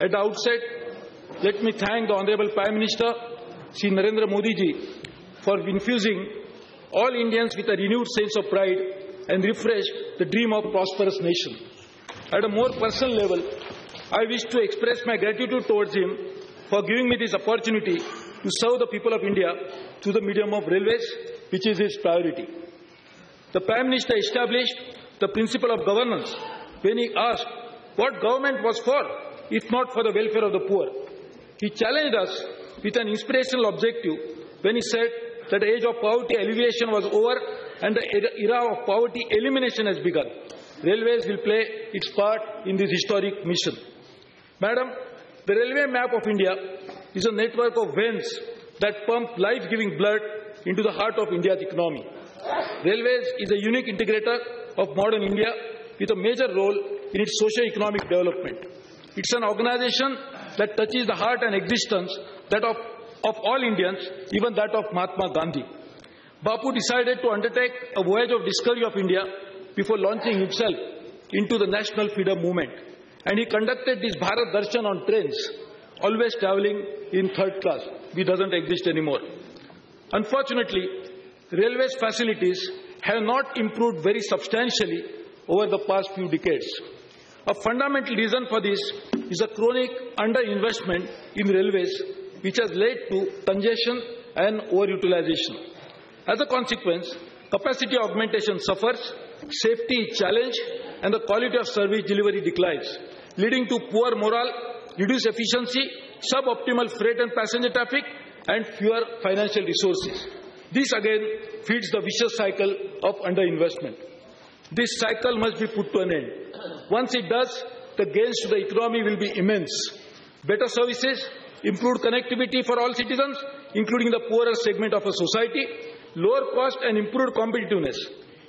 At the outset, let me thank the Honorable Prime Minister, Shri Narendra Modi ji, for infusing all Indians with a renewed sense of pride and refresh the dream of prosperous nation. At a more personal level, I wish to express my gratitude towards him for giving me this opportunity to serve the people of India through the medium of railways, which is his priority. The Prime Minister established the principle of governance when he asked what government was for, if not for the welfare of the poor. He challenged us with an inspirational objective when he said that the age of poverty alleviation was over and the era of poverty elimination has begun. Railways will play its part in this historic mission. Madam, the railway map of India is a network of veins that pump life-giving blood into the heart of India's economy. Railways is a unique integrator of modern India with a major role in its socio-economic development. It's an organization that touches the heart and existence that of all Indians, even that of Mahatma Gandhi. Bapu decided to undertake a voyage of discovery of India before launching himself into the national freedom movement. And he conducted this Bharat Darshan on trains, always traveling in third class, which doesn't exist anymore. Unfortunately, railways facilities have not improved very substantially over the past few decades. A fundamental reason for this is a chronic underinvestment in railways, which has led to congestion and overutilization. As a consequence, capacity augmentation suffers, safety is challenged, and the quality of service delivery declines, leading to poor morale, reduced efficiency, suboptimal freight and passenger traffic, and fewer financial resources. This again feeds the vicious cycle of underinvestment. This cycle must be put to an end. Once it does, the gains to the economy will be immense. Better services, improved connectivity for all citizens, including the poorer segment of a society, lower cost and improved competitiveness.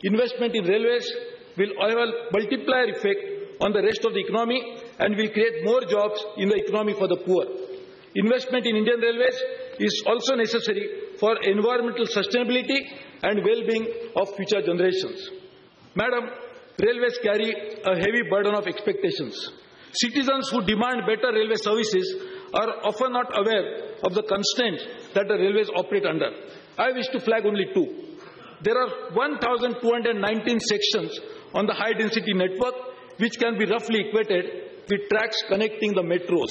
Investment in railways will have a multiplier effect on the rest of the economy and will create more jobs in the economy for the poor. Investment in Indian railways is also necessary for environmental sustainability and well-being of future generations. Madam, railways carry a heavy burden of expectations. Citizens who demand better railway services are often not aware of the constraints that the railways operate under. I wish to flag only two. There are 1,219 sections on the high-density network, which can be roughly equated with tracks connecting the metros.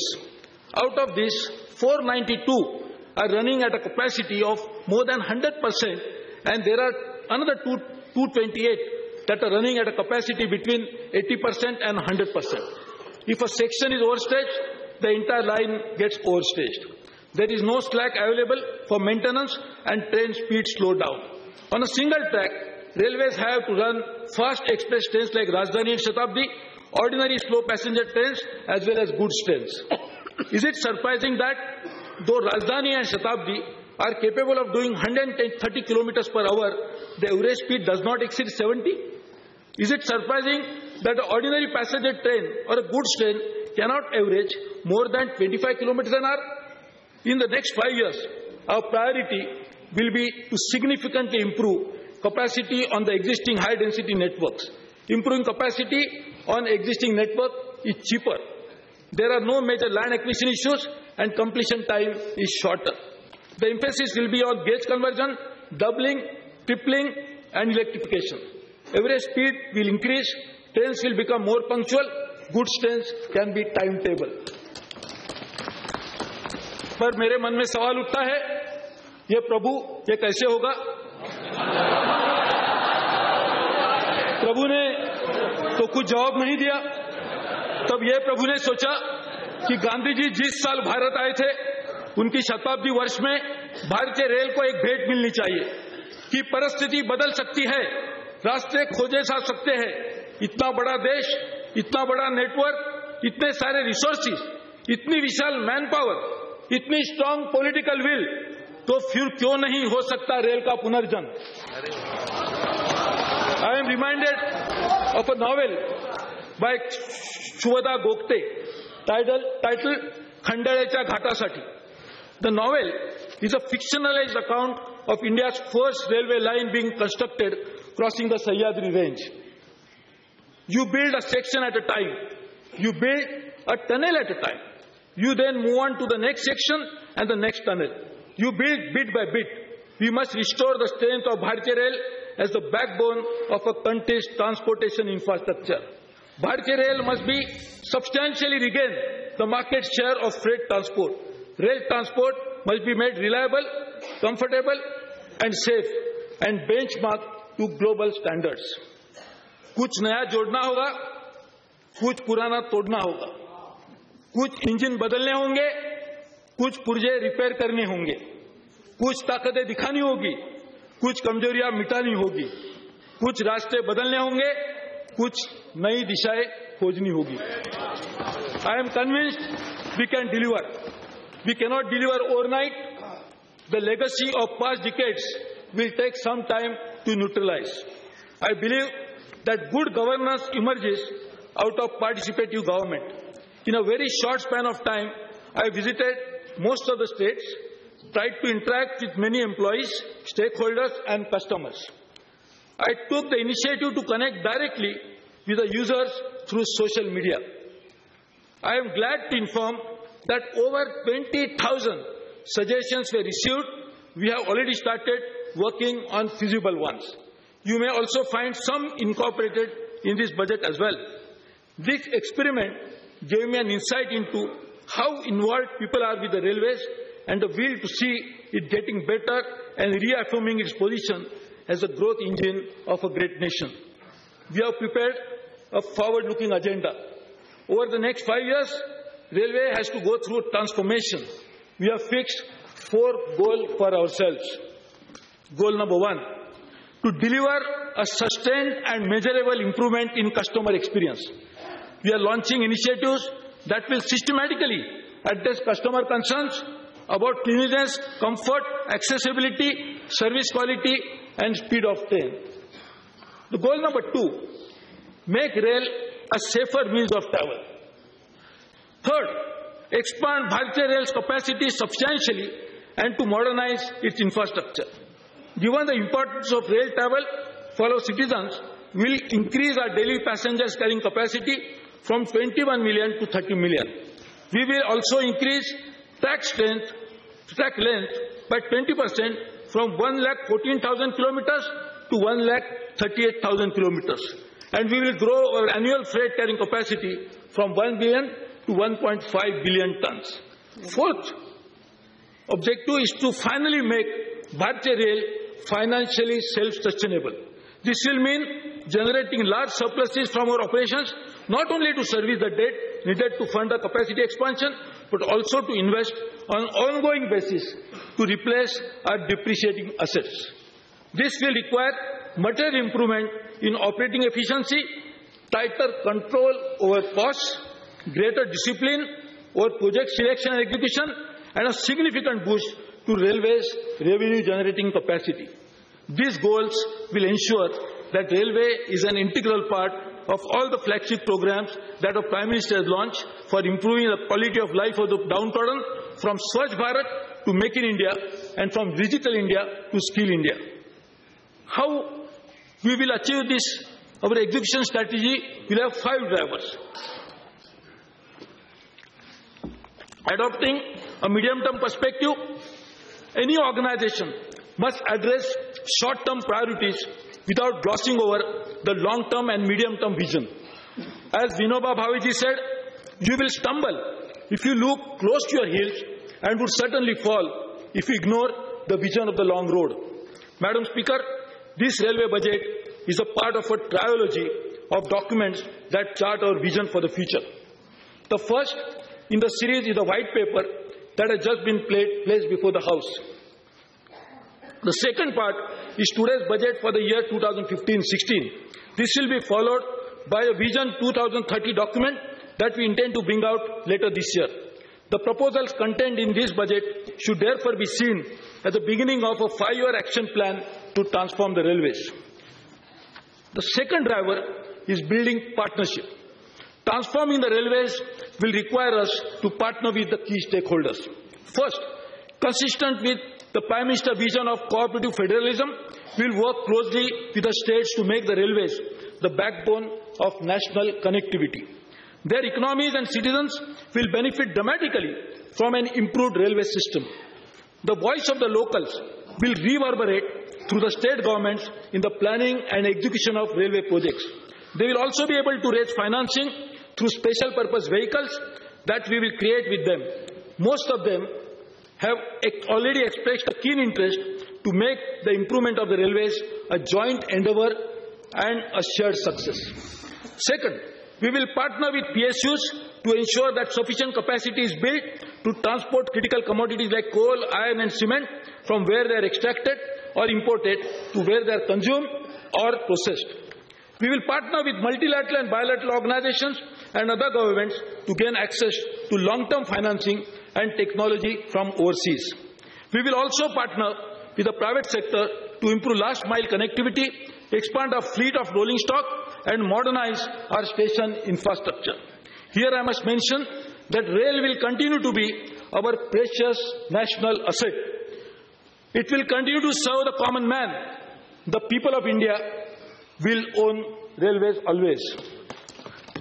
Out of this, 492 are running at a capacity of more than 100%, and there are another 228 that are running at a capacity between 80% and 100%. If a section is overstretched, the entire line gets overstretched. There is no slack available for maintenance and train speed slow down. On a single track, railways have to run fast express trains like Rajdhani and Shatabdi, ordinary slow passenger trains as well as goods trains. Is it surprising that though Rajdhani and Shatabdi are capable of doing 130 kilometers per hour, the average speed does not exceed 70? Is it surprising that an ordinary passenger train or a goods train cannot average more than 25 kilometers an hour? In the next 5 years, our priority will be to significantly improve capacity on the existing high-density networks. Improving capacity on existing network is cheaper. There are no major land acquisition issues and completion time is shorter. The emphasis will be on gauge conversion, doubling, tripling and electrification. Average speed will increase, trains will become more punctual, goods trains can be timetable. पर मेरे मन में सवाल उठता है, ये प्रभु ये कैसे होगा? प्रभु ने तो कुछ जवाब नहीं दिया। तब ये प्रभु ने सोचा कि गांधी जी जिस साल भारत आए थे, उनकी शताब्दी वर्ष में भारतीय रेल को एक भेंट मिलनी चाहिए कि परिस्थिति बदल सकती है, रास्ते खोजे जा सकते हैं। इतना बड़ा देश, इतना बड़ा नेटवर्क, इतने सारे रिसोर्सेज, इतनी विशाल मैन पावर, इतनी स्ट्रांग पॉलिटिकल विल, तो फिर क्यों नहीं हो सकता रेल का पुनर्जन्म? I am reminded of a novel by Shubhada Gokte titled Khandarecha Ghatasati. The novel is a fictionalized account of India's first railway line being constructed crossing the Sahyadri range. You build a section at a time. You build a tunnel at a time. You then move on to the next section and the next tunnel. You build bit by bit. We must restore the strength of Bharatiya Rail as the backbone of a country's transportation infrastructure. Bharatiya Rail must be substantially regain the market share of freight transport. Rail transport must be made reliable, comfortable and safe and benchmarked to global standards. कुछ नया जोड़ना होगा, कुछ पुराना तोड़ना होगा, कुछ engine बदलने होंगे, कुछ पुर्जे रिपेयर करने होंगे, कुछ ताकतें दिखानी होगी, कुछ कमजोरियां मिटानी होगी, कुछ रास्ते बदलने होंगे, कुछ नई दिशाएं खोजनी होगी. I am convinced we can deliver. We cannot deliver overnight. The legacy of past decades will take some time to neutralize. I believe that good governance emerges out of participative government. In a very short span of time, I visited most of the states, tried to interact with many employees, stakeholders and customers. I took the initiative to connect directly with the users through social media. I am glad to inform that over 20,000 suggestions were received. We have already started working on feasible ones. You may also find some incorporated in this budget as well. This experiment gave me an insight into how involved people are with the railways and the will to see it getting better and reaffirming its position as a growth engine of a great nation. We have prepared a forward-looking agenda. Over the next 5 years, railway has to go through a transformation. We have fixed 4 goals for ourselves. Goal number 1, to deliver a sustained and measurable improvement in customer experience. We are launching initiatives that will systematically address customer concerns about cleanliness, comfort, accessibility, service quality and speed of train. The goal number 2, make rail a safer means of travel. Third, expand Bharatiya Rail's capacity substantially and to modernize its infrastructure. Given the importance of rail travel for our citizens, we will increase our daily passengers carrying capacity from 21 million to 30 million. We will also increase track length by 20% from 1,14,000 kilometers to 1,38,000 kilometers. And we will grow our annual freight carrying capacity from 1 billion to 1.5 billion tons. Fourth objective is to finally make Bharatiya Rail financially self-sustainable. This will mean generating large surpluses from our operations, not only to service the debt needed to fund the capacity expansion, but also to invest on an ongoing basis to replace our depreciating assets. This will require material improvement in operating efficiency, tighter control over costs, greater discipline over project selection and execution, and a significant boost to railways' revenue-generating capacity. These goals will ensure that railway is an integral part of all the flagship programs that our Prime Minister has launched for improving the quality of life of the downtrodden, from Swachh Bharat to Make in India, and from Digital India to Skill India. How we will achieve this? Our execution strategy will have 5 drivers. Adopting a medium-term perspective, any organization must address short-term priorities without glossing over the long-term and medium-term vision. As Vinoba Bhaveji said, you will stumble if you look close to your heels and would certainly fall if you ignore the vision of the long road. Madam Speaker, this railway budget is a part of a trilogy of documents that chart our vision for the future. The first in the series is a white paper that has just been placed before the House. The second part is today's budget for the year 2015-16. This will be followed by a Vision 2030 document that we intend to bring out later this year. The proposals contained in this budget should therefore be seen as the beginning of a 5-year action plan to transform the railways. The second driver is building partnership. Transforming the railways will require us to partner with the key stakeholders. First, consistent with the Prime Minister's vision of cooperative federalism, we will work closely with the states to make the railways the backbone of national connectivity. Their economies and citizens will benefit dramatically from an improved railway system. The voice of the locals will reverberate through the state governments in the planning and execution of railway projects. They will also be able to raise financing through special purpose vehicles that we will create with them. Most of them have already expressed a keen interest to make the improvement of the railways a joint endeavor and a shared success. Second, we will partner with PSUs to ensure that sufficient capacity is built to transport critical commodities like coal, iron and cement from where they are extracted or imported to where they are consumed or processed. We will partner with multilateral and bilateral organizations and other governments to gain access to long-term financing and technology from overseas. We will also partner with the private sector to improve last-mile connectivity, expand our fleet of rolling stock, and modernize our station infrastructure. Here I must mention that rail will continue to be our precious national asset. It will continue to serve the common man. The people of India will own railways always.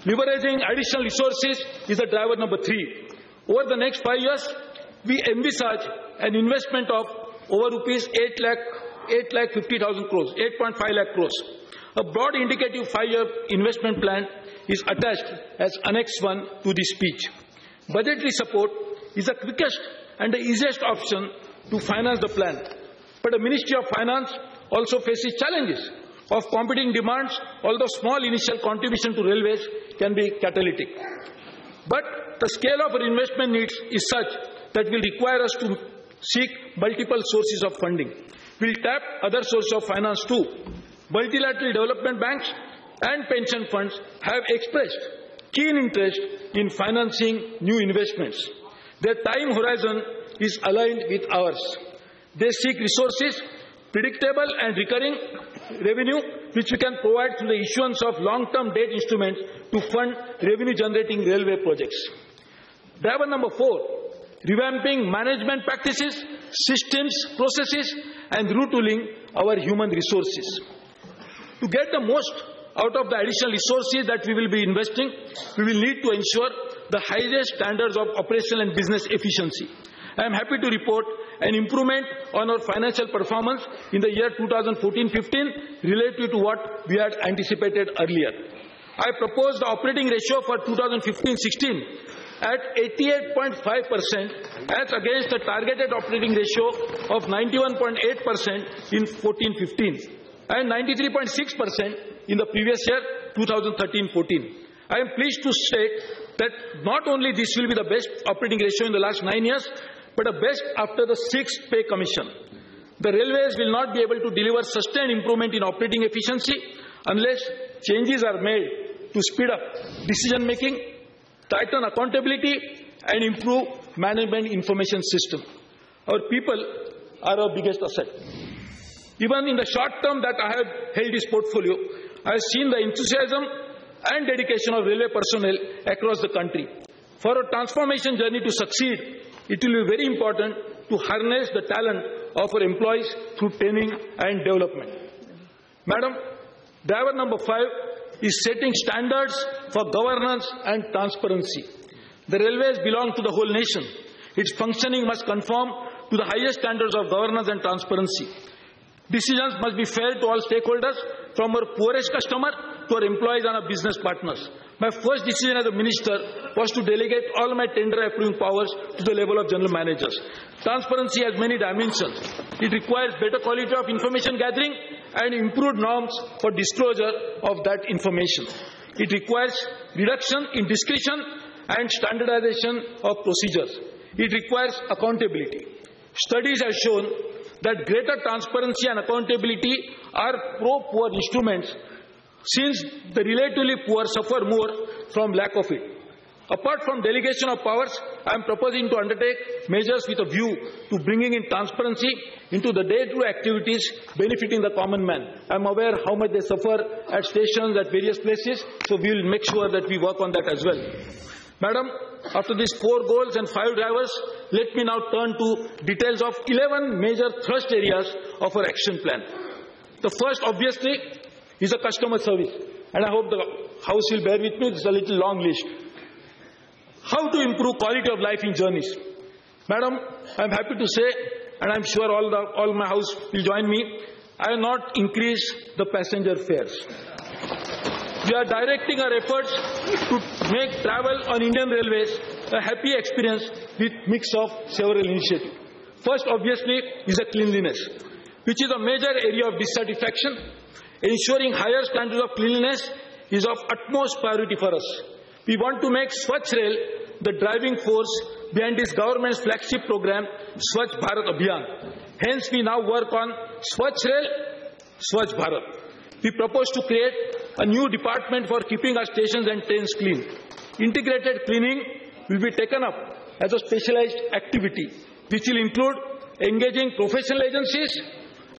Leveraging additional resources is the driver number 3. Over the next 5 years, we envisage an investment of over rupees 8,50,000 crores, 8.5 lakh crores. A broad indicative 5-year investment plan is attached as Annex 1 to this speech. Budgetary support is the quickest and the easiest option to finance the plan. But the Ministry of Finance also faces challenges of competing demands, although small initial contribution to railways can be catalytic. But the scale of our investment needs is such that will require us to seek multiple sources of funding. We'll tap other sources of finance too. Multilateral development banks and pension funds have expressed keen interest in financing new investments. Their time horizon is aligned with ours. They seek resources, predictable and recurring revenue, which we can provide through the issuance of long-term debt instruments to fund revenue-generating railway projects. Driver number 4, revamping management practices, systems, processes, and retooling our human resources. To get the most out of the additional resources that we will be investing, we will need to ensure the highest standards of operational and business efficiency. I am happy to report an improvement on our financial performance in the year 2014-15 relative to what we had anticipated earlier. I propose the operating ratio for 2015-16 at 88.5% as against the targeted operating ratio of 91.8% in 14-15 and 93.6% in the previous year 2013-14. I am pleased to state that not only this will be the best operating ratio in the last 9 years, but the best after the 6th pay commission. The railways will not be able to deliver sustained improvement in operating efficiency unless changes are made to speed up decision making, tighten accountability, and improve management information system. Our people are our biggest asset. Even in the short term that I have held this portfolio, I have seen the enthusiasm and dedication of railway personnel across the country. For a transformation journey to succeed, it will be very important to harness the talent of our employees through training and development. Madam, driver number 5 is setting standards for governance and transparency. The railways belong to the whole nation. Its functioning must conform to the highest standards of governance and transparency. Decisions must be fair to all stakeholders, from our poorest customer to our employees and our business partners. My first decision as a minister was to delegate all my tender approving powers to the level of general managers. Transparency has many dimensions. It requires better quality of information gathering and improved norms for disclosure of that information. It requires reduction in discretion and standardization of procedures. It requires accountability. Studies have shown that greater transparency and accountability are pro-poor instruments, since the relatively poor suffer more from lack of it. Apart from delegation of powers, I am proposing to undertake measures with a view to bringing in transparency into the day-to-day activities benefiting the common man. I am aware how much they suffer at stations, at various places, so we will make sure that we work on that as well. Madam, after these 4 goals and 5 drivers, let me now turn to details of 11 major thrust areas of our action plan. The first, obviously, is a customer service. And I hope the House will bear with me. This is a little long list. How to improve quality of life in journeys? Madam, I am happy to say, and I am sure all my house will join me, I will not increase the passenger fares. We are directing our efforts to make travel on Indian Railways a happy experience with mix of several initiatives. First, obviously, is the cleanliness, which is a major area of dissatisfaction. Ensuring higher standards of cleanliness is of utmost priority for us. We want to make Swachh Rail the driving force behind this government's flagship program, Swachh Bharat Abhiyan. Hence, we now work on Swachh Rail, Swachh Bharat. We propose to create a new department for keeping our stations and trains clean. Integrated cleaning will be taken up as a specialized activity, which will include engaging professional agencies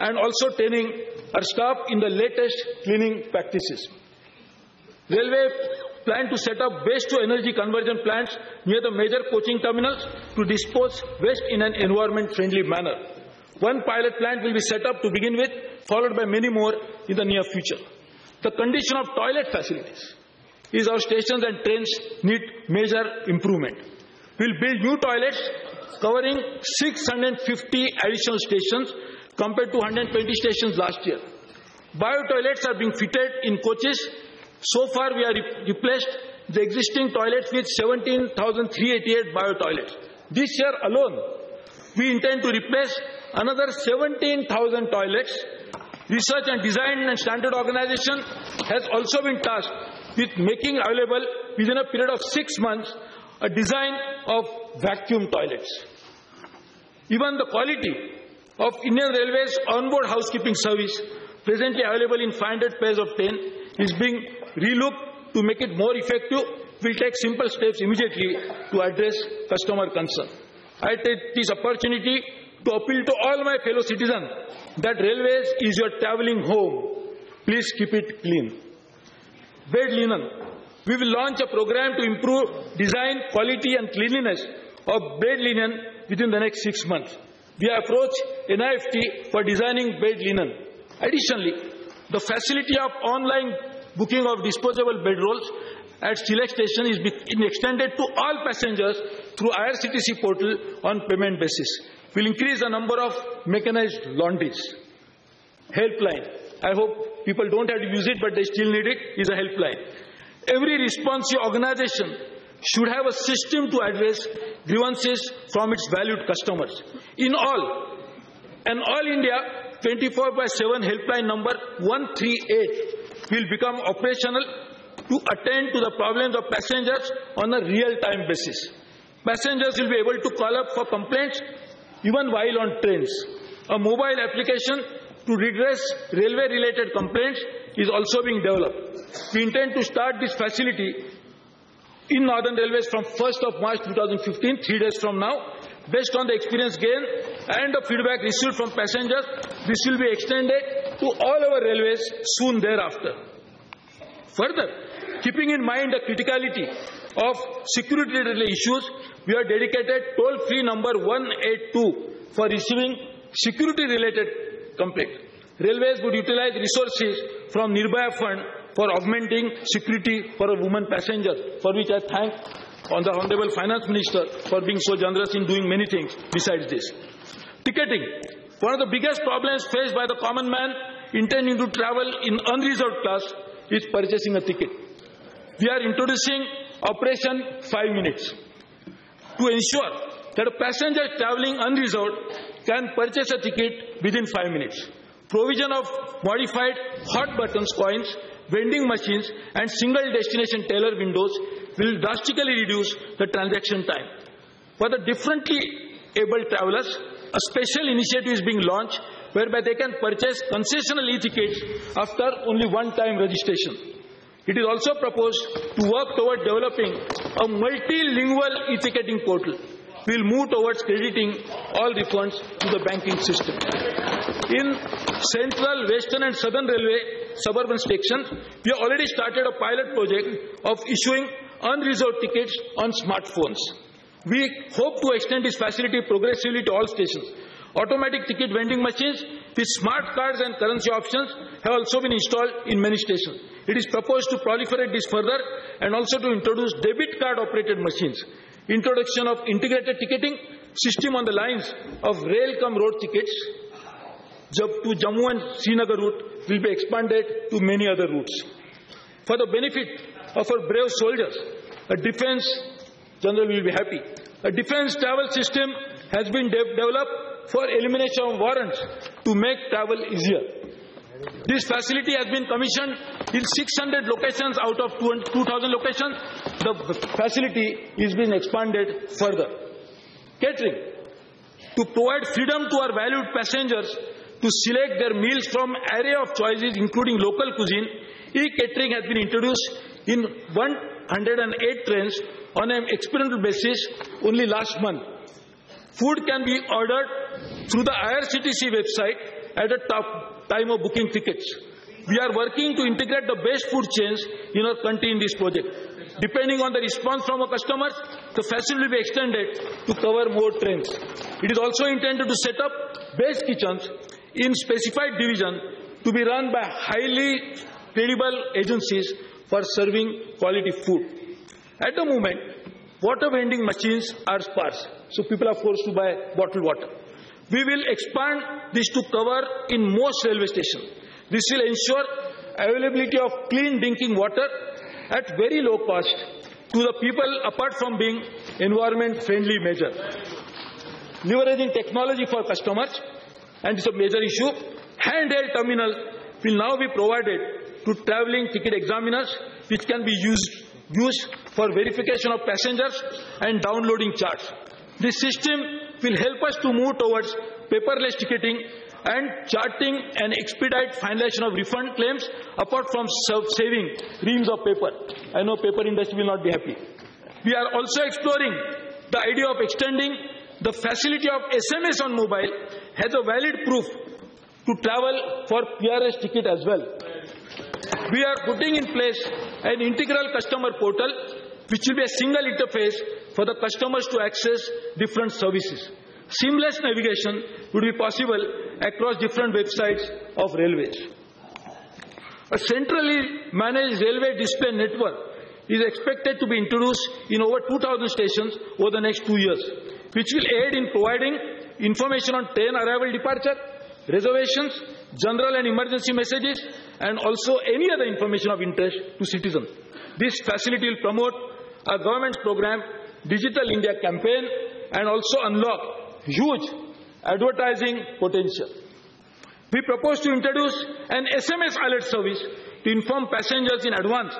and also training our staff in the latest cleaning practices. Railway plan to set up waste-to-energy conversion plants near the major coaching terminals to dispose waste in an environment-friendly manner. One pilot plant will be set up to begin with, followed by many more in the near future. The condition of toilet facilities is our stations and trains need major improvement. We will build new toilets covering 650 additional stations compared to 120 stations last year. Bio toilets are being fitted in coaches. So far, we have replaced the existing toilets with 17,388 bio toilets. This year alone, we intend to replace another 17,000 toilets. Research and Design and Standard Organization has also been tasked with making available within a period of 6 months a design of vacuum toilets. Even the quality of Indian Railways onboard housekeeping service, presently available in 500 pairs of 10, is being relooked to make it more effective. We will take simple steps immediately to address customer concern. I take this opportunity to appeal to all my fellow citizens that Railways is your travelling home. Please keep it clean. Bed linen. We will launch a program to improve design, quality and cleanliness of bed linen within the next 6 months. We have approached NIFT for designing bed linen. Additionally, the facility of online booking of disposable bedrolls at select station is being extended to all passengers through IRCTC portal on payment basis. We will increase the number of mechanized laundries. Helpline. I hope people don't have to use it, but they still need it, is a helpline. Every responsive organization should have a system to address grievances from its valued customers. In all, an all-India 24/7 helpline number 138 will become operational to attend to the problems of passengers on a real-time basis. Passengers will be able to call up for complaints even while on trains. A mobile application to redress railway-related complaints is also being developed. We intend to start this facility in Northern Railways from 1st of March 2015, 3 days from now. Based on the experience gained and the feedback received from passengers, this will be extended to all our railways soon thereafter. Further, keeping in mind the criticality of security-related issues, we have dedicated toll-free number 182 for receiving security-related complaints. Railways would utilize resources from Nirbhaya Fund for augmenting security for a woman passenger, for which I thank the Honorable Finance Minister for being so generous in doing many things besides this. Ticketing. One of the biggest problems faced by the common man intending to travel in unreserved class is purchasing a ticket. We are introducing Operation 5 Minutes to ensure that a passenger traveling unreserved can purchase a ticket within 5 minutes. Provision of modified hot buttons coins, vending machines and single destination teller windows will drastically reduce the transaction time. For the differently able travelers, a special initiative is being launched whereby they can purchase concessional e-tickets after only one-time registration. It is also proposed to work toward developing a multilingual e-ticketing portal. We will move towards crediting all refunds to the banking system. In Central, Western and Southern Railway suburban sections, we have already started a pilot project of issuing unreserved tickets on smartphones. We hope to extend this facility progressively to all stations. Automatic ticket vending machines with smart cards and currency options have also been installed in many stations. It is proposed to proliferate this further and also to introduce debit card operated machines. Introduction of integrated ticketing system on the lines of rail cum road tickets to Jammu and Srinagar route will be expanded to many other routes. For the benefit of our brave soldiers, a defense general will be happy. A defense travel system has been developed for elimination of warrants to make travel easier. This facility has been commissioned in 600 locations out of 2,000 locations. The facility is being expanded further. Catering. To provide freedom to our valued passengers to select their meals from an array of choices including local cuisine, e-catering has been introduced in 108 trains on an experimental basis only last month. Food can be ordered through the IRCTC website at the time of booking tickets. We are working to integrate the best food chains in our country in this project. Depending on the response from our customers, the facility will be extended to cover more trains. It is also intended to set up base kitchens in specified division to be run by highly credible agencies for serving quality food. At the moment, water vending machines are sparse, so people are forced to buy bottled water. We will expand this to cover in most railway stations. This will ensure availability of clean drinking water at very low cost to the people apart from being environment-friendly measure. Leveraging technology for customers, and it's a major issue, handheld terminals will now be provided to travelling ticket examiners which can be used for verification of passengers and downloading charts. This system will help us to move towards paperless ticketing and charting and expedite finalization of refund claims apart from saving reams of paper. I know paper industry will not be happy. We are also exploring the idea of extending the facility of SMS on mobile as a valid proof to travel for PRS ticket as well. We are putting in place an integral customer portal which will be a single interface for the customers to access different services. Seamless navigation would be possible across different websites of railways. A centrally managed railway display network is expected to be introduced in over 2,000 stations over the next 2 years, which will aid in providing information on train arrival departure, reservations, general and emergency messages, and also any other information of interest to citizens. This facility will promote our government's program, Digital India campaign, and also unlock huge advertising potential. We propose to introduce an SMS alert service to inform passengers in advance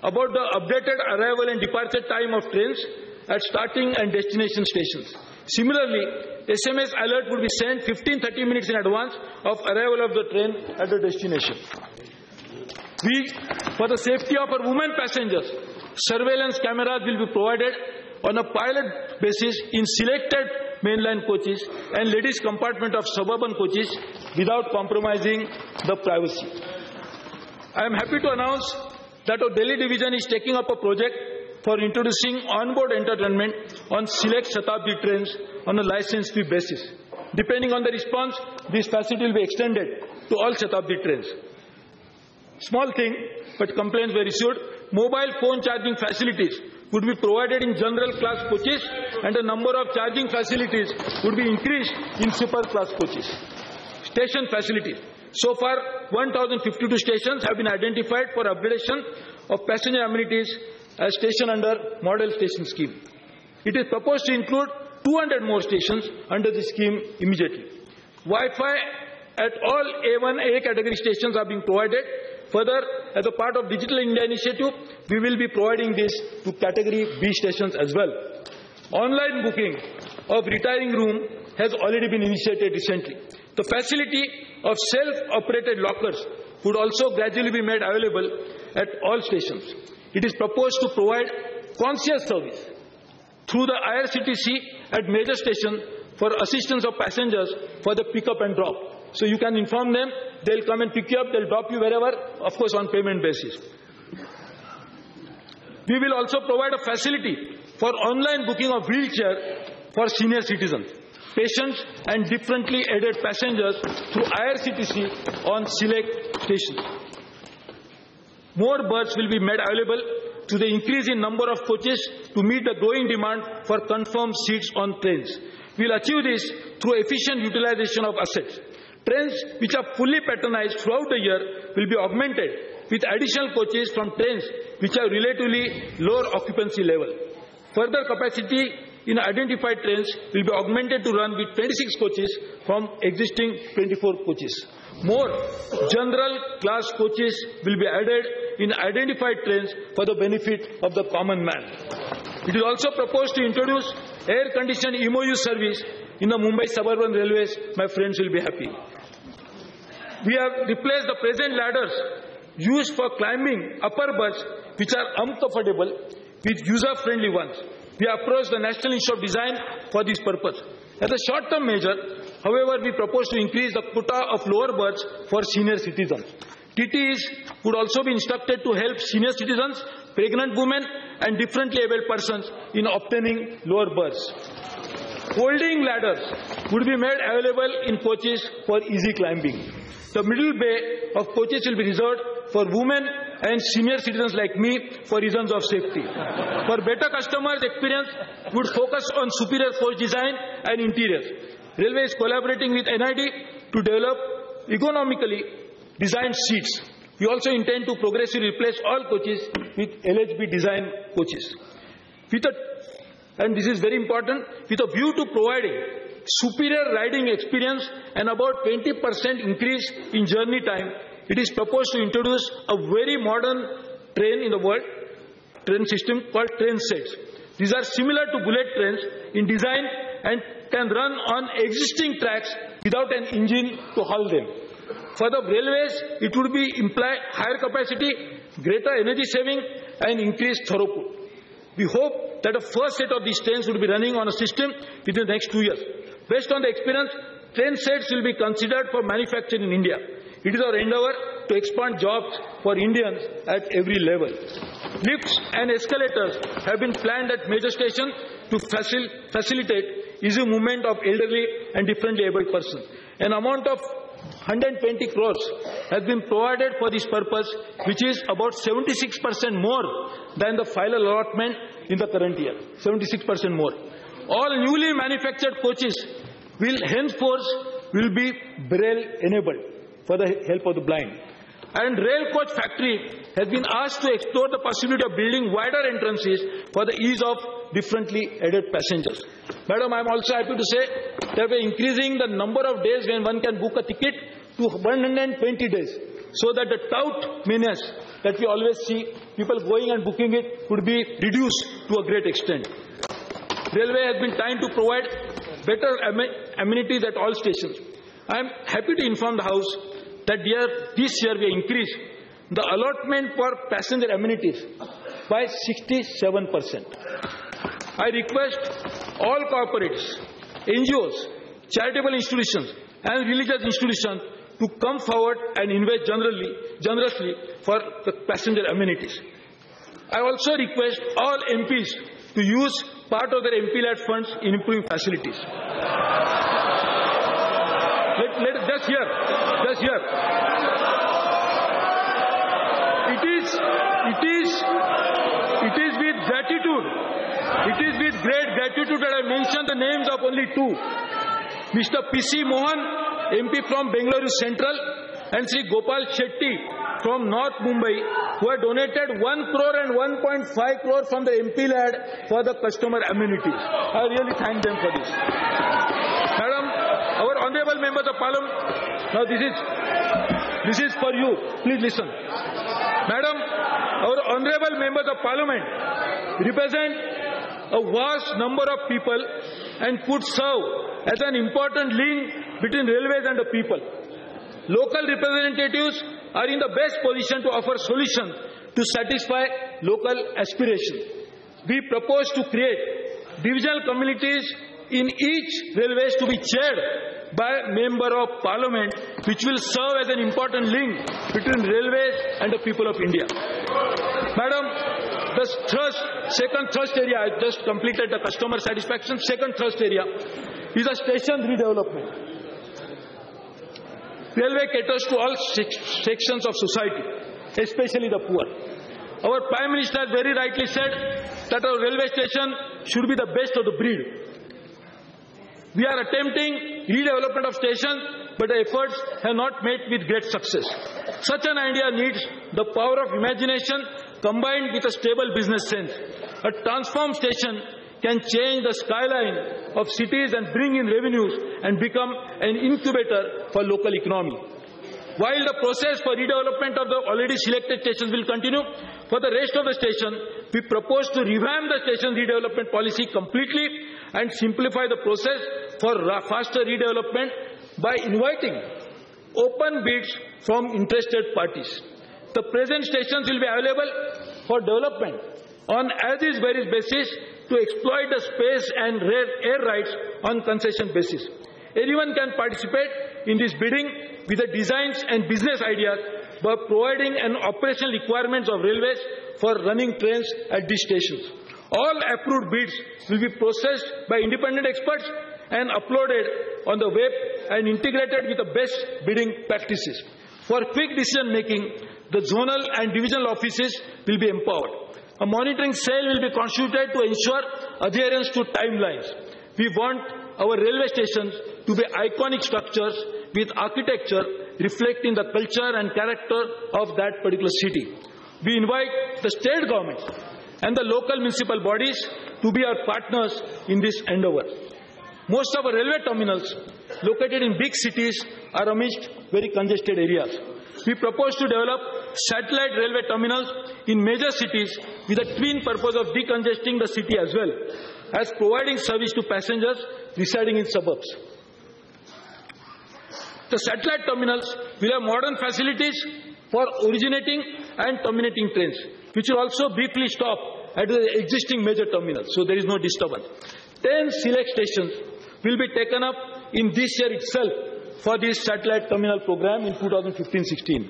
about the updated arrival and departure time of trains at starting and destination stations. Similarly, SMS alert would be sent 15-30 minutes in advance of arrival of the train at the destination. For the safety of our women passengers, surveillance cameras will be provided on a pilot basis in selected mainline coaches and ladies' compartment of suburban coaches without compromising the privacy. I am happy to announce that our Delhi division is taking up a project for introducing onboard entertainment on select Shatabdi trains on a license fee basis. Depending on the response, this facility will be extended to all Shatabdi trains. Small thing, but complaints were issued. Mobile phone charging facilities would be provided in general class coaches and the number of charging facilities would be increased in super class coaches. Station facilities. So far, 1,052 stations have been identified for upgradation of passenger amenities as station under model station scheme. It is proposed to include 200 more stations under the scheme immediately. Wi-Fi at all A1A category stations are being provided. Further, as a part of Digital India initiative, we will be providing this to category B stations as well. Online booking of retiring room has already been initiated recently. The facility of self-operated lockers would also gradually be made available at all stations. It is proposed to provide concierge service through the IRCTC at major stations for assistance of passengers for the pick-up and drop. So you can inform them, they'll come and pick you up, they'll drop you wherever, of course on payment basis. We will also provide a facility for online booking of wheelchair for senior citizens, patients and differently aided passengers through IRCTC on select stations. more berths will be made available to the increase in number of coaches to meet the growing demand for confirmed seats on trains. We will achieve this through efficient utilization of assets. Trains which are fully patronized throughout the year will be augmented with additional coaches from trains which have relatively lower occupancy level. Further capacity in identified trains will be augmented to run with 26 coaches from existing 24 coaches. More general class coaches will be added in identified trains for the benefit of the common man. It is also proposed to introduce air-conditioned MOU service in the Mumbai suburban railways. My friends will be happy. We have replaced the present ladders used for climbing upper berths, which are uncomfortable, with user-friendly ones. We approached the National Institute of Design for this purpose. As a short-term measure, however, we propose to increase the quota of lower berths for senior citizens. TTEs would also be instructed to help senior citizens, pregnant women, and differently abled persons in obtaining lower berths. Folding ladders would be made available in coaches for easy climbing. The middle bay of coaches will be reserved for women and senior citizens like me for reasons of safety. For better customers' experience, we would focus on superior coach design and interiors. Railway is collaborating with NID to develop economically designed seats. We also intend to progressively replace all coaches with LHB design coaches. And this is very important, with a view to providing superior riding experience and about 20% increase in journey time, it is proposed to introduce a very modern train in the world, train system called train sets. These are similar to bullet trains in design and can run on existing tracks without an engine to haul them. For the railways, it would be imply higher capacity, greater energy saving, and increased throughput. We hope that the first set of these trains would be running on a system within the next 2 years. Based on the experience, train sets will be considered for manufacture in India. It is our endeavor to expand jobs for Indians at every level. Lifts and escalators have been planned at major stations to facilitate easy movement of elderly and differently abled persons. An amount of 120 crores has been provided for this purpose, which is about 76% more than the final allotment in the current year. 76% more. All newly manufactured coaches will henceforth be Braille enabled for the help of the blind. And Rail Coach Factory has been asked to explore the possibility of building wider entrances for the ease of differently aided passengers. Madam, I am also happy to say that we are increasing the number of days when one can book a ticket to 120 days, so that the tout menace that we always see, people going and booking it, could be reduced to a great extent. Railway has been trying to provide better amenities at all stations. I am happy to inform the House that this year we increased the allotment for passenger amenities by 67%. I request all corporates, NGOs, charitable institutions, and religious institutions to come forward and invest generously for the passenger amenities. I also request all MPs to use part of their MP-led funds in improving facilities. Just here. It is with gratitude. It is with great gratitude that I mention the names of only two. Mr. P.C. Mohan, MP from Bengaluru Central, and Sri Gopal Shetty from North Mumbai, who have donated 1 crore and 1.5 crore from the MP lad for the customer amenities. I really thank them for this. Madam, our honorable members of Parliament, now this is for you. Please listen. Madam, our honorable members of Parliament represent a vast number of people and could serve as an important link between railways and the people. Local representatives are in the best position to offer solutions to satisfy local aspirations. We propose to create divisional committees in each railways to be chaired by a member of Parliament, which will serve as an important link between railways and the people of India. Madam, the second thrust area, I just completed the customer satisfaction. Second thrust area is a station redevelopment. Railway caters to all sections of society. especially the poor. Our Prime Minister very rightly said that our railway station should be the best of the breed. We are attempting redevelopment of stations, but the efforts have not met with great success. Such an idea needs the power of imagination combined with a stable business sense. A transformed station can change the skyline of cities and bring in revenues and become an incubator for local economy. While the process for redevelopment of the already selected stations will continue, for the rest of the station, we propose to revamp the station redevelopment policy completely and simplify the process for faster redevelopment by inviting open bids from interested parties. The present stations will be available for development on as-is basis to exploit the space and air rights on concession basis. Anyone can participate in this bidding with the designs and business ideas by providing an operational requirements of railways for running trains at these stations. All approved bids will be processed by independent experts and uploaded on the web and integrated with the best bidding practices. For quick decision making, the zonal and divisional offices will be empowered. A monitoring cell will be constituted to ensure adherence to timelines. We want our railway stations to be iconic structures with architecture reflecting the culture and character of that particular city. We invite the state governments and the local municipal bodies to be our partners in this endeavor. Most of our railway terminals located in big cities are amidst very congested areas. We propose to develop satellite railway terminals in major cities with the twin purpose of decongesting the city as well as providing service to passengers residing in suburbs. The satellite terminals will have modern facilities for originating and terminating trains, which will also briefly stop at the existing major terminals, so there is no disturbance. 10 select stations will be taken up in this year itself for this satellite terminal program in 2015-16.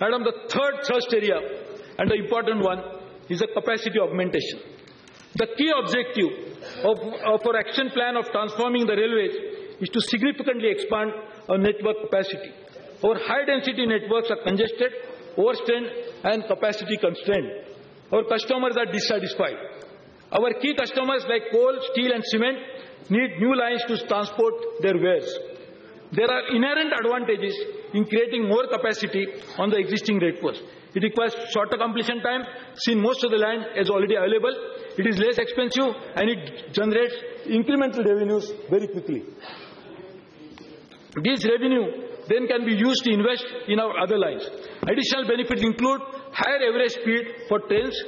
Madam, the third thrust area and the important one is the capacity augmentation. The key objective of our action plan of transforming the railways is to significantly expand our network capacity. Our high-density networks are congested, overstrained, and capacity constrained. Our customers are dissatisfied. Our key customers like coal, steel, and cement need new lines to transport their wares. There are inherent advantages in creating more capacity on the existing networks. It requires shorter completion time, since most of the land is already available. It is less expensive and it generates incremental revenues very quickly. This revenue then can be used to invest in our other lines. Additional benefits include higher average speed for trains,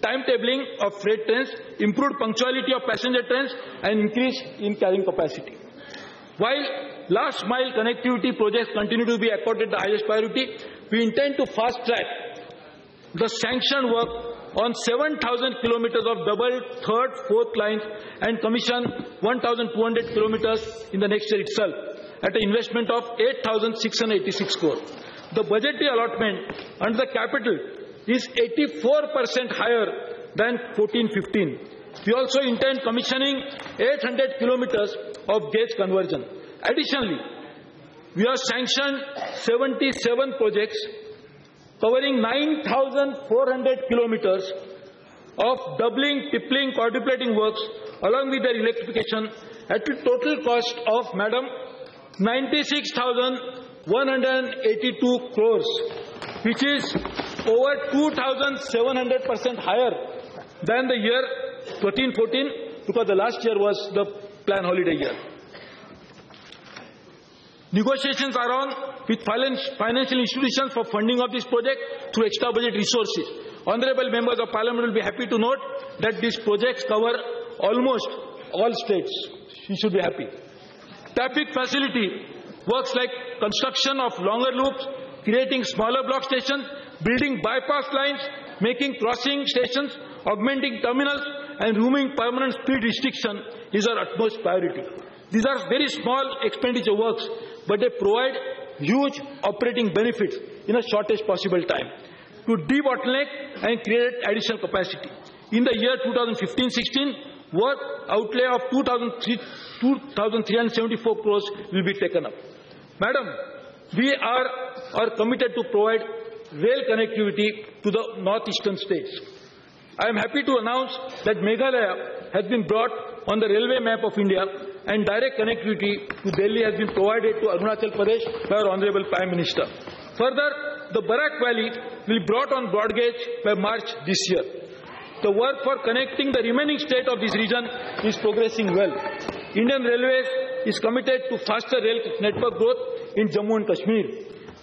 timetabling of freight trains, improved punctuality of passenger trains, and increase in carrying capacity. While last mile connectivity projects continue to be accorded the highest priority, we intend to fast track the sanctioned work on 7,000 kilometers of double, third, fourth lines and commission 1,200 kilometers in the next year itself at an investment of 8,686 crore. The budgetary allotment under the capital is 84% higher than 14-15. We also intend commissioning 800 kilometers of gauge conversion. Additionally, we have sanctioned 77 projects covering 9,400 kilometers of doubling, tripling, quadrupling works along with their electrification at a total cost of, Madam, 96,182 crores, which is over 2,700% higher than the year 13-14, because the last year was the plan holiday year. Negotiations are on with financial institutions for funding of this project through extra budget resources. Honorable members of Parliament will be happy to note that these projects cover almost all states. You should be happy. Traffic facility works like construction of longer loops, creating smaller block stations, building bypass lines, making crossing stations, augmenting terminals, and removing permanent speed restriction is our utmost priority. These are very small expenditure works, but they provide huge operating benefits in the shortest possible time to debottleneck and create additional capacity. In the year 2015-16, work outlay of 2,374 crores will be taken up. Madam, we are committed to provide rail connectivity to the northeastern states. I am happy to announce that Meghalaya has been brought on the railway map of India, and direct connectivity to Delhi has been provided to Arunachal Pradesh by our Honorable Prime Minister. Further, the Barak Valley will be brought on broad gauge by March this year. The work for connecting the remaining state of this region is progressing well. Indian Railways is committed to faster rail network growth in Jammu and Kashmir.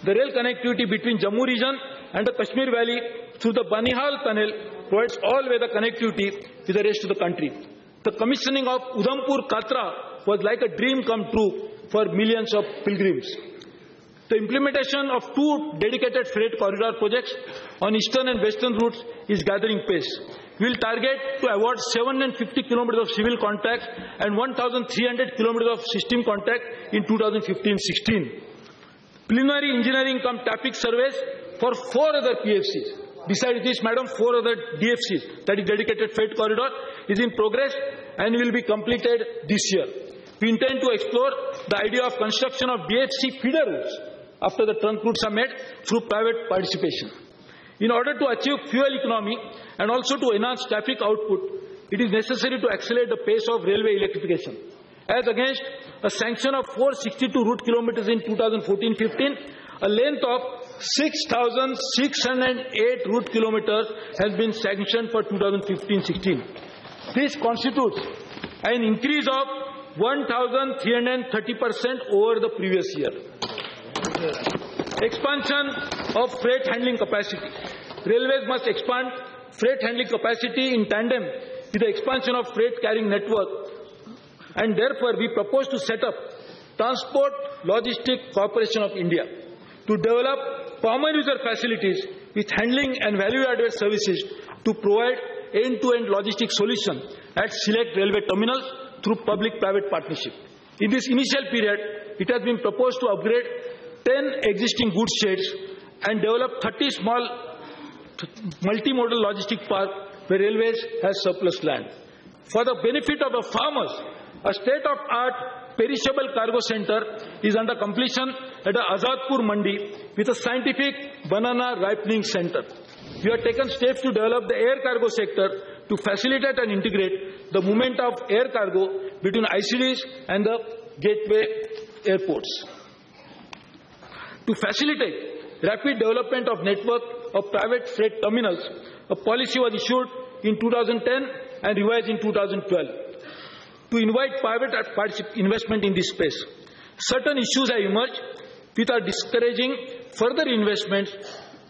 The rail connectivity between Jammu region and the Kashmir Valley through the Banihal Tunnel provides all-weather connectivity with the rest of the country. The commissioning of Udhampur-Katra was like a dream come true for millions of pilgrims. The implementation of 2 dedicated freight corridor projects on eastern and western routes is gathering pace. We will target to award 750 kilometers of civil contracts and 1,300 kilometers of system contract in 2015-16. Preliminary engineering cum traffic surveys for 4 other PFCs. Besides this, Madam, 4 other DFCs, that is dedicated freight corridor, is in progress and will be completed this year. We intend to explore the idea of construction of DFC feeder routes after the trunk routes are made through private participation. In order to achieve fuel economy and also to enhance traffic output, it is necessary to accelerate the pace of railway electrification. As against a sanction of 462 route kilometers in 2014-15, a length of 6,608 route kilometers has been sanctioned for 2015-16. This constitutes an increase of 1,330% over the previous year. Expansion of freight handling capacity. Railways must expand freight handling capacity in tandem with the expansion of freight carrying network, and therefore we propose to set up Transport Logistic Corporation of India to develop common user facilities with handling and value-added services to provide end-to-end logistic solution at select railway terminals through public-private partnership. In this initial period, it has been proposed to upgrade 10 existing goods sheds and develop 30 small multimodal logistic park where railways has surplus land. For the benefit of the farmers, a state-of-art perishable cargo center is under completion at the Azadpur Mandi with a scientific banana ripening center. We have taken steps to develop the air cargo sector to facilitate and integrate the movement of air cargo between ICDs and the gateway airports. To facilitate rapid development of network of private freight terminals, a policy was issued in 2010 and revised in 2012 to invite private investment in this space. Certain issues have emerged which are discouraging further investments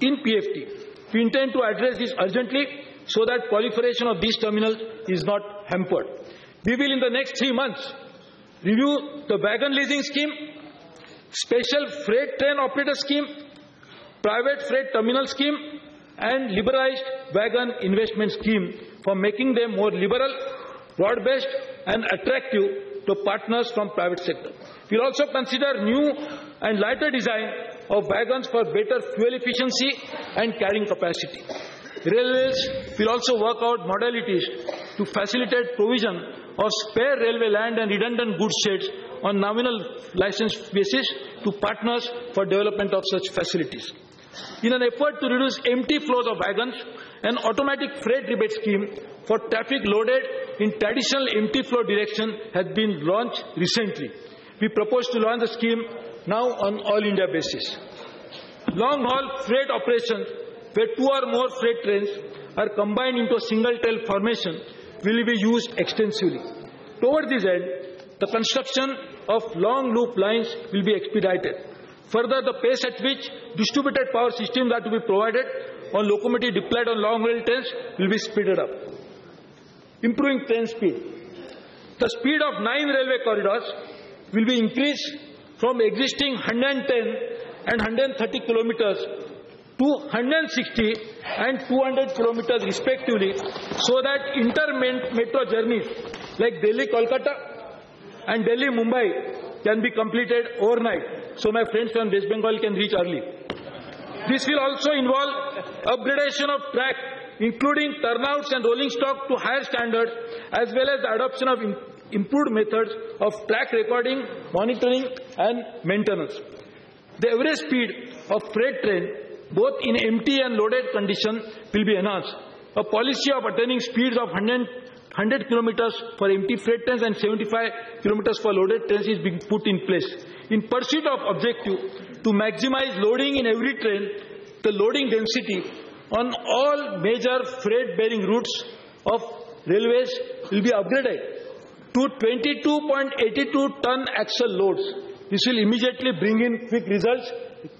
in PFT. We intend to address this urgently so that proliferation of these terminals is not hampered. We will in the next 3 months review the wagon leasing scheme, special freight train operator scheme, private freight terminal scheme, and liberalized wagon investment scheme for making them more liberal, broad-based and attractive to partners from private sector. We will also consider new and lighter design of wagons for better fuel efficiency and carrying capacity. Railways will also work out modalities to facilitate provision of spare railway land and redundant goods sheds on nominal license basis to partners for development of such facilities. In an effort to reduce empty flows of wagons, an automatic freight rebate scheme for traffic loaded in traditional empty flow direction has been launched recently. We propose to launch the scheme now on all India basis. Long-haul freight operations where 2 or more freight trains are combined into a single tail formation will be used extensively. Toward this end, the construction of long loop lines will be expedited. Further, the pace at which distributed power systems are to be provided on locomotive deployed on long rail trains will be speeded up. Improving train speed. The speed of 9 railway corridors will be increased from existing 110 and 130 kilometers to 160 and 200 kilometers respectively, so that inter-metro journeys like Delhi-Kolkata and Delhi-Mumbai can be completed overnight, so my friends from West Bengal can reach early. This will also involve upgradation of track, including turnouts and rolling stock to higher standards, as well as the adoption of improved methods of track recording, monitoring and maintenance. The average speed of freight train both in empty and loaded condition, will be enhanced. A policy of attaining speeds of 100 kilometers for empty freight trains and 75 kilometers for loaded trains is being put in place. In pursuit of objective to maximize loading in every train, the loading density on all major freight-bearing routes of railways will be upgraded to 22.82 ton axle loads. This will immediately bring in quick results,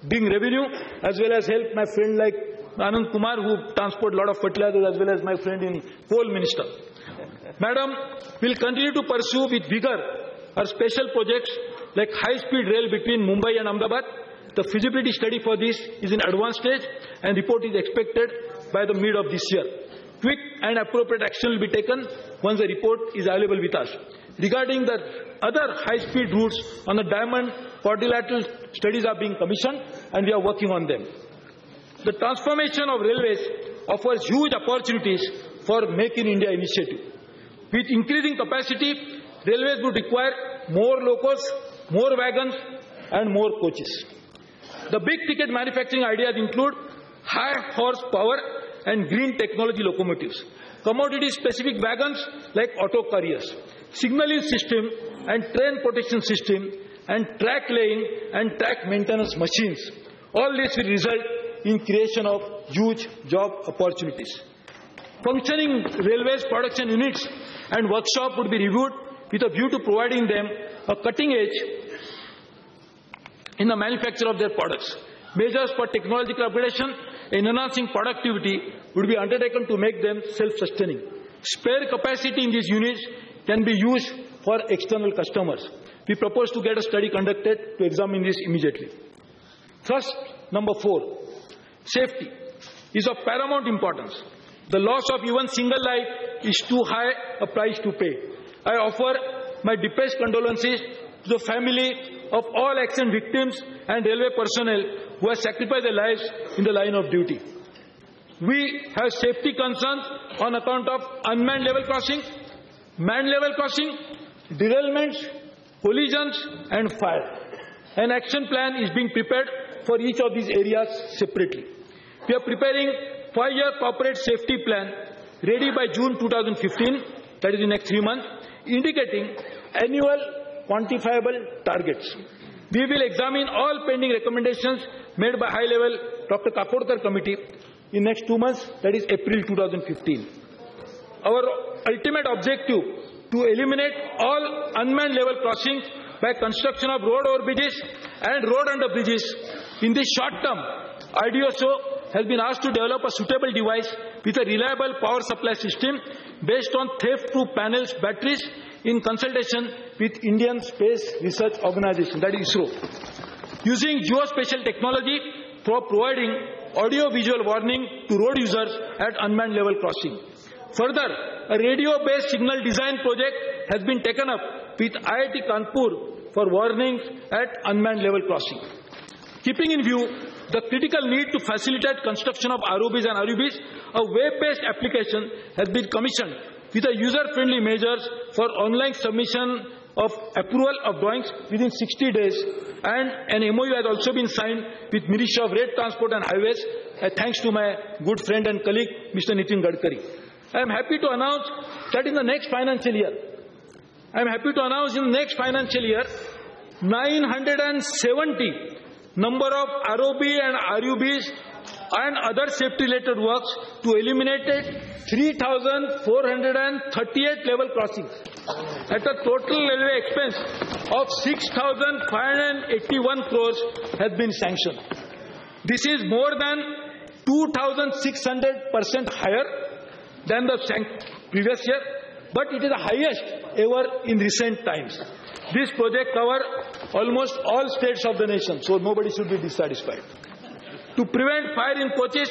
bring revenue, as well as help my friend like Anand Kumar, who transport a lot of fertilizers, as well as my friend in coal minister. Madam, will continue to pursue with vigor our special projects like high-speed rail between Mumbai and Ahmedabad. The feasibility study for this is in advanced stage and report is expected by the mid of this year. Quick and appropriate action will be taken once the report is available with us. Regarding the other high-speed routes on the diamond, quadrilateral studies are being commissioned and we are working on them. The transformation of railways offers huge opportunities for Make in India initiative. With increasing capacity, railways would require more locos, more wagons and more coaches. The big-ticket manufacturing ideas include high horsepower and green technology locomotives, commodity-specific wagons like auto carriers, signaling system and train protection system, and track laying and track maintenance machines. All this will result in creation of huge job opportunities. Functioning railways production units and workshop would be reviewed with a view to providing them a cutting edge in the manufacture of their products. Measures for technological upgradation and enhancing productivity would be undertaken to make them self-sustaining. Spare capacity in these units can be used for external customers. We propose to get a study conducted to examine this immediately. Thrust number 4, safety is of paramount importance. The loss of even single life is too high a price to pay. I offer my deepest condolences to the family of all accident victims and railway personnel who have sacrificed their lives in the line of duty. We have safety concerns on account of unmanned level crossing, manned level crossing, derailments, collisions and fire. An action plan is being prepared for each of these areas separately. We are preparing 5-year corporate safety plan ready by June 2015, that is in next 3 months, indicating annual quantifiable targets. We will examine all pending recommendations made by high-level Dr. Kakodkar committee in next 2 months, that is April 2015. Our ultimate objective to eliminate all unmanned level crossings by construction of road overbridges and road under bridges. In this short term, IDSO has been asked to develop a suitable device with a reliable power supply system based on theft-proof panels, batteries, in consultation with Indian Space Research Organization, that is ISRO, using geospatial technology for providing audio-visual warning to road users at unmanned level crossing. Further, a radio-based signal design project has been taken up with IIT Kanpur for warnings at unmanned level crossing. Keeping in view the critical need to facilitate construction of ROBs and RUBs, a web-based application has been commissioned with a user-friendly measures for online submission of approval of drawings within 60 days, and an MOU has also been signed with Ministry of Road Transport and Highways, thanks to my good friend and colleague, Mr. Nitin Gadkari. I am happy to announce that in the next financial year, 970 number of ROB and RUBs and other safety-related works to eliminate 3,438 level crossings at a total railway expense of 6,581 crores has been sanctioned. This is more than 2,600% higher than the previous year, but it is the highest ever in recent times. This project covers almost all states of the nation, so nobody should be dissatisfied. To prevent fire in coaches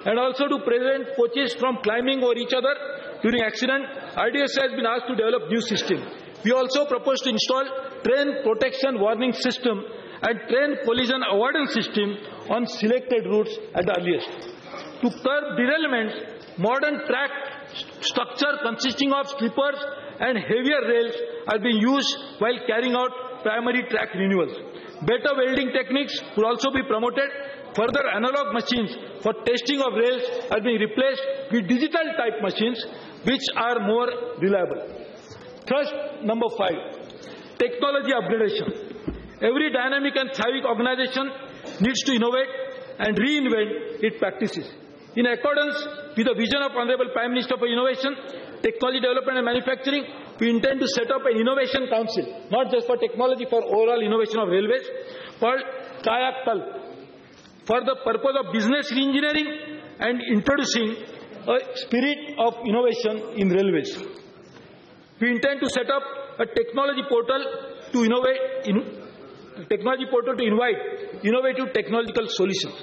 and also to prevent coaches from climbing over each other during accident, IDSO has been asked to develop new system. We also propose to install train protection warning system and train collision avoidance system on selected routes at the earliest. To curb derailments, modern track structure consisting of sleepers and heavier rails are being used while carrying out primary track renewals. Better welding techniques would also be promoted. Further, analog machines for testing of rails are being replaced with digital type machines which are more reliable. Thrust number 5, technology upgradation. Every dynamic and thriving organization needs to innovate and reinvent its practices. In accordance with the vision of Honorable Prime Minister for Innovation, Technology Development and Manufacturing, we intend to set up an innovation council, not just for technology, for overall innovation of railways, called Kayak Talk, for the purpose of business reengineering and introducing a spirit of innovation in railways. We intend to set up a technology portal to invite innovative technological solutions.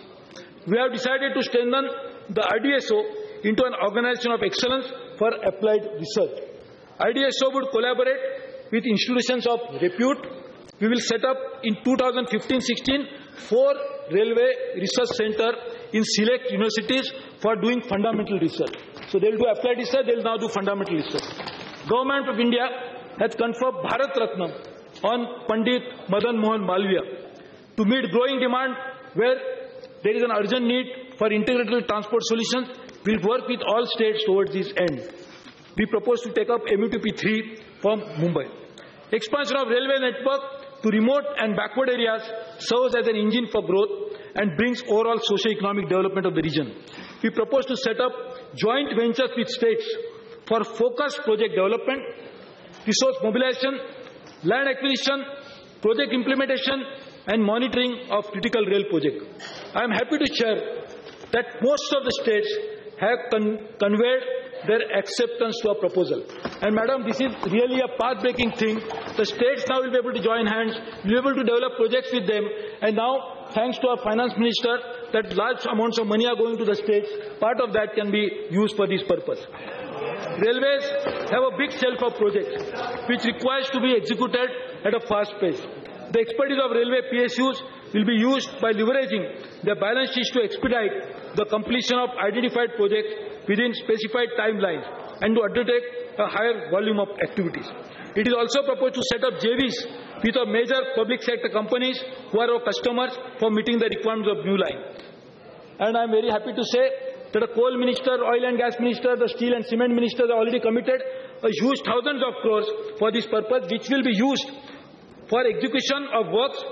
We have decided to strengthen the IDSO into an organization of excellence for applied research. IDSO would collaborate with institutions of repute. We will set up in 2015-16 4 railway research centers in select universities for doing fundamental research. So they will do applied research, they will now do fundamental research. Government of India has conferred Bharat Ratna on Pandit Madan Mohan Malviya to meet growing demand where there is an urgent need for integrated transport solutions. We will work with all states towards this end. We propose to take up MUTP3 from Mumbai. Expansion of railway network to remote and backward areas serves as an engine for growth and brings overall socio-economic development of the region. We propose to set up joint ventures with states for focused project development, resource mobilization, land acquisition, project implementation, and monitoring of critical rail projects. I am happy to share that most of the states have conveyed their acceptance to our proposal. And Madam, this is really a path-breaking thing. The states now will be able to join hands, will be able to develop projects with them. And now, thanks to our Finance Minister, that large amounts of money are going to the states. Part of that can be used for this purpose. Railways have a big shelf of projects which requires to be executed at a fast pace. The expertise of railway PSUs will be used by leveraging their balance sheets to expedite the completion of identified projects within specified timelines and to undertake a higher volume of activities. It is also proposed to set up JVs with a major public sector companies who are our customers for meeting the requirements of new line. And I am very happy to say that the coal minister, oil and gas minister, the steel and cement ministers have already committed a huge thousands of crores for this purpose, which will be used for execution of works,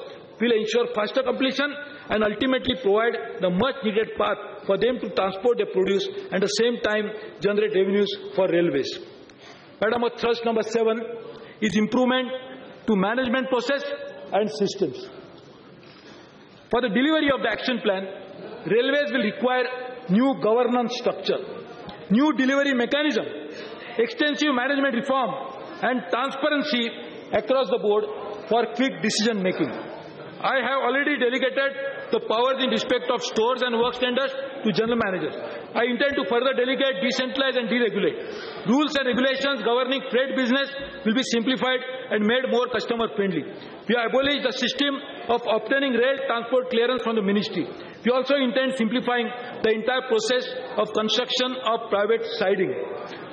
will ensure faster completion and ultimately provide the much needed path for them to transport their produce and at the same time generate revenues for railways. Madam, thrust number 7 is improvement to management process and systems. For the delivery of the action plan, railways will require new governance structure, new delivery mechanism, extensive management reform and transparency across the board for quick decision making. I have already delegated the powers in respect of stores and work standards to general managers. I intend to further delegate, decentralize and deregulate. Rules and regulations governing freight business will be simplified and made more customer friendly. We have abolished the system of obtaining rail transport clearance from the ministry. We also intend simplifying the entire process of construction of private siding.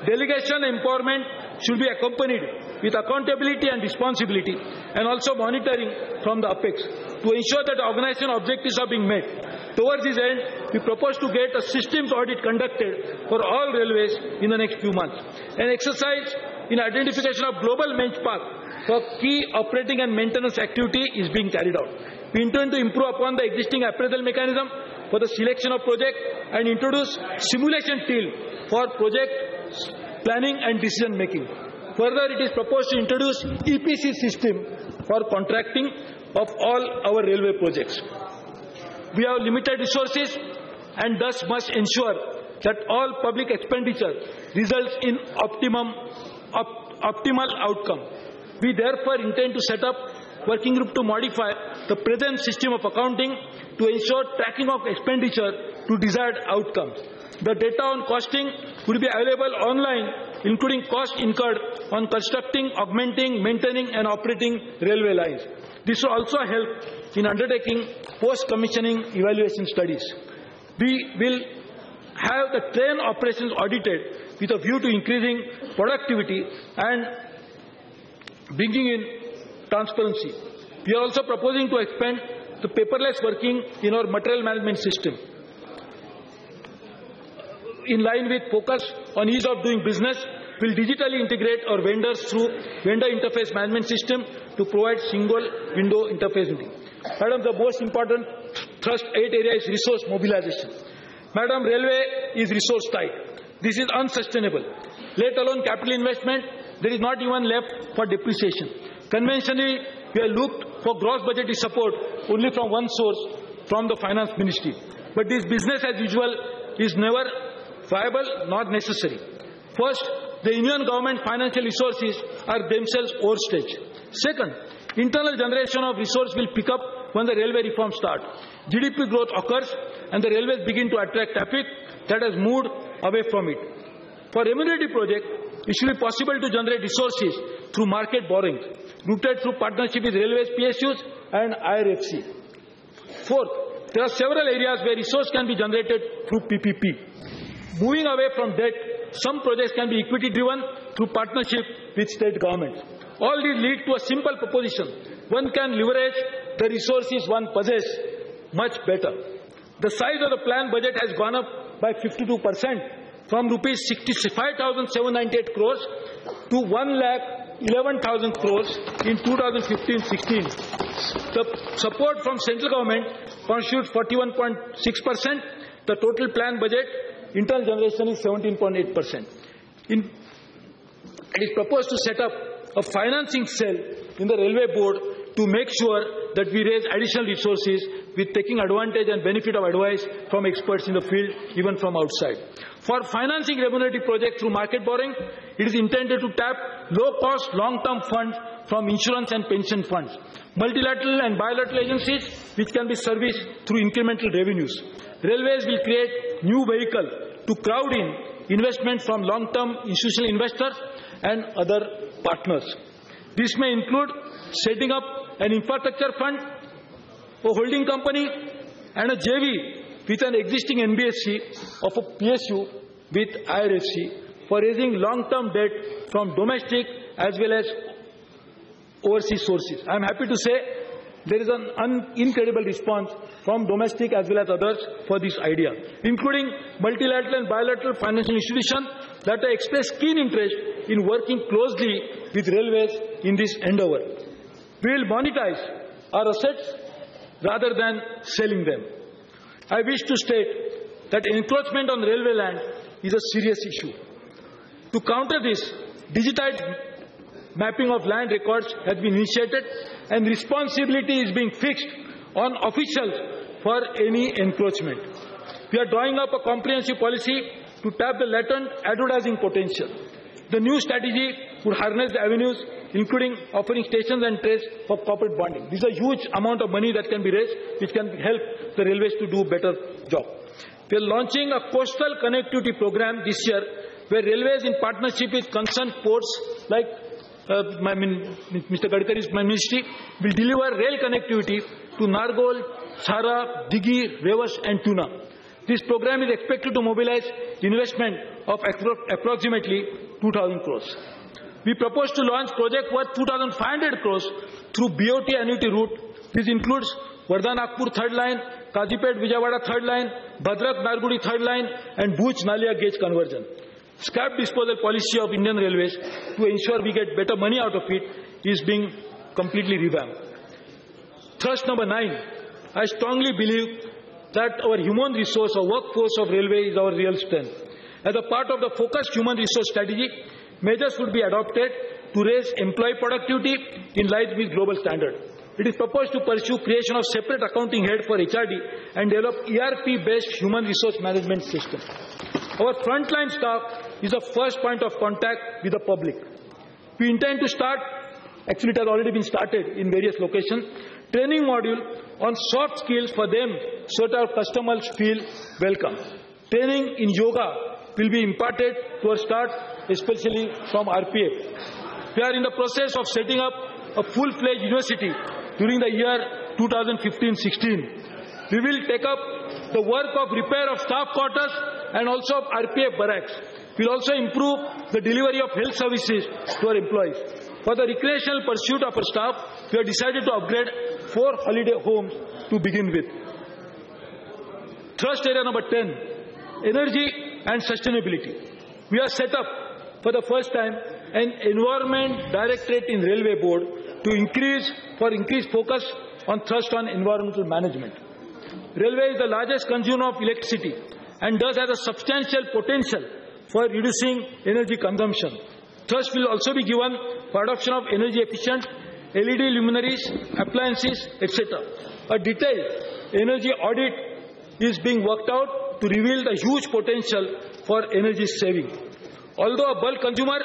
Delegation empowerment should be accompanied with accountability and responsibility and also monitoring from the apex to ensure that the organization objectives are being met. Towards this end, we propose to get a systems audit conducted for all railways in the next few months. An exercise in identification of global benchmark for key operating and maintenance activity is being carried out. We intend to improve upon the existing appraisal mechanism for the selection of project and introduce simulation tool for project planning and decision making. Further, it is proposed to introduce EPC system for contracting of all our railway projects. We have limited resources and thus must ensure that all public expenditure results in optimal outcome. We therefore intend to set up working group to modify the present system of accounting to ensure tracking of expenditure to desired outcomes. The data on costing will be available online, including cost incurred on constructing, augmenting, maintaining and operating railway lines. This will also help in undertaking post-commissioning evaluation studies. We will have the train operations audited with a view to increasing productivity and bringing in transparency. We are also proposing to expand the paperless working in our material management system. In line with focus on ease of doing business, we will digitally integrate our vendors through vendor interface management system to provide single window interface. Madam, the most important thrust 8 area is resource mobilization. Madam, railway is resource tight. This is unsustainable. Let alone capital investment, there is not even left for depreciation. Conventionally, we have looked for gross budgetary support only from one source, from the finance ministry. But this business as usual is never viable, not necessary. First, the Indian government financial resources are themselves overstretched. Second, internal generation of resource will pick up when the railway reform starts. GDP growth occurs and the railways begin to attract traffic that has moved away from it. For amenity project, it should be possible to generate resources through market borrowings, rooted through partnership with railways, PSUs and IRFC. Fourth, there are several areas where resource can be generated through PPP. Moving away from debt, some projects can be equity driven through partnership with state governments. All these lead to a simple proposition. One can leverage the resources one possesses much better. The size of the planned budget has gone up by 52% from rupees 65,798 crores to 1,11,000 crores in 2015-16. The support from central government constitutes 41.6%. The total planned budget internal generation is 17.8%. It is proposed to set up a financing cell in the railway board to make sure that we raise additional resources with taking advantage and benefit of advice from experts in the field, even from outside. For financing remunerative projects through market borrowing, it is intended to tap low-cost, long-term funds from insurance and pension funds, multilateral and bilateral agencies which can be serviced through incremental revenues. Railways will create new vehicle to crowd in investment from long-term institutional investors and other partners. This may include setting up an infrastructure fund, a holding company and a JV with an existing NBFC of a PSU with IRFC for raising long-term debt from domestic as well as overseas sources. I am happy to say there is an incredible response from domestic as well as others for this idea, including multilateral and bilateral financial institutions that have expressed keen interest in working closely with railways in this endeavor. We will monetize our assets rather than selling them. I wish to state that encroachment on railway land is a serious issue. To counter this, digitized mapping of land records has been initiated and responsibility is being fixed on officials for any encroachment. We are drawing up a comprehensive policy to tap the latent advertising potential. The new strategy would harness the avenues, including offering stations and trades for corporate bonding. This is a huge amount of money that can be raised, which can help the railways to do a better job. We are launching a coastal connectivity program this year, where railways, in partnership with concerned ports like Mr. Gadkari's ministry, will deliver rail connectivity to Nargol, Chhara, Dighi, Revas and Tuna. This program is expected to mobilize investment of approximately 2,000 crores. We propose to launch project worth 2,500 crores through BOT annuity route. This includes Wardha-Nagpur third line, Kazipet-Vijayawada third line, Bhadrak-Nargudi third line and Bhuj-Nalia gauge conversion. Scrap disposal policy of Indian Railways to ensure we get better money out of it is being completely revamped. Thrust number 9, I strongly believe that our human resource or workforce of railway is our real strength. As a part of the focused human resource strategy, measures would be adopted to raise employee productivity in line with global standards. It is proposed to pursue creation of separate accounting head for HRD and develop ERP-based human resource management system. Our frontline staff is the first point of contact with the public. We intend to start, actually it has already been started in various locations, training module on soft skills for them so that our customers feel welcome. Training in yoga will be imparted to our staff, especially from RPF. We are in the process of setting up a full-fledged university during the year 2015-16. We will take up the work of repair of staff quarters and also of RPF barracks. We will also improve the delivery of health services to our employees. For the recreational pursuit of our staff, we have decided to upgrade 4 holiday homes to begin with. Thrust area number 10, energy and sustainability. We have set up for the first time an environment directorate in Railway Board to increase focus on thrust on environmental management. Railway is the largest consumer of electricity and thus has a substantial potential for reducing energy consumption. Thrust will also be given for adoption of energy efficient LED luminaries, appliances, etc. A detailed energy audit is being worked out to reveal the huge potential for energy saving. Although a bulk consumer,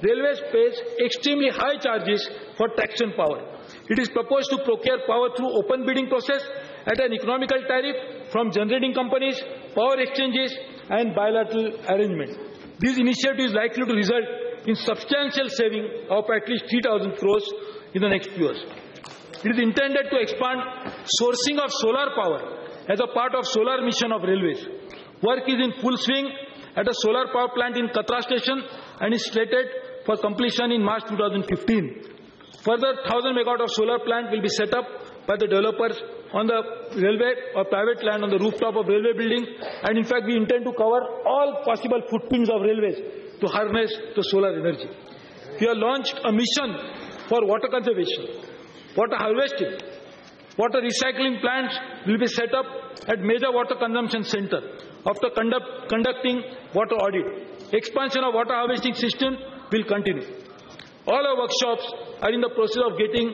Railways pays extremely high charges for traction power. It is proposed to procure power through open bidding process at an economical tariff from generating companies, power exchanges and bilateral arrangement. This initiative is likely to result in substantial saving of at least 3,000 crores in the next few years. It is intended to expand sourcing of solar power as a part of solar mission of Railways. Work is in full swing at a solar power plant in Katra station and is slated for completion in March 2015. Further 1,000 megawatt of solar plant will be set up by the developers on the railway or private land on the rooftop of railway building, and in fact we intend to cover all possible footprints of railways to harness the solar energy. We have launched a mission for water conservation, water harvesting. Water recycling plants will be set up at major water consumption center after conducting water audit. Expansion of water harvesting system will continue. All our workshops are in the process of getting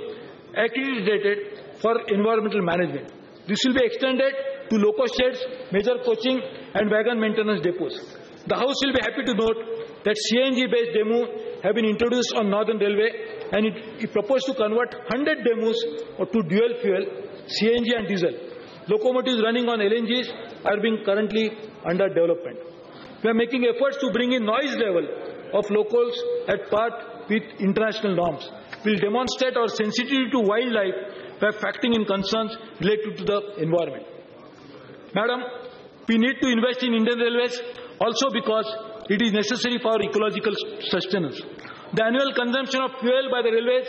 accredited for environmental management. This will be extended to loco sheds, major coaching and wagon maintenance depots. The House will be happy to note that CNG-based demo have been introduced on Northern Railway, and it proposed to convert 100 demos to dual fuel, CNG and diesel. Locomotives running on LNGs are being currently under development. We are making efforts to bring in noise level of locals at par with international norms. We will demonstrate our sensitivity to wildlife by factoring in concerns related to the environment. Madam, we need to invest in Indian Railways also because it is necessary for ecological sustenance. The annual consumption of fuel by the railways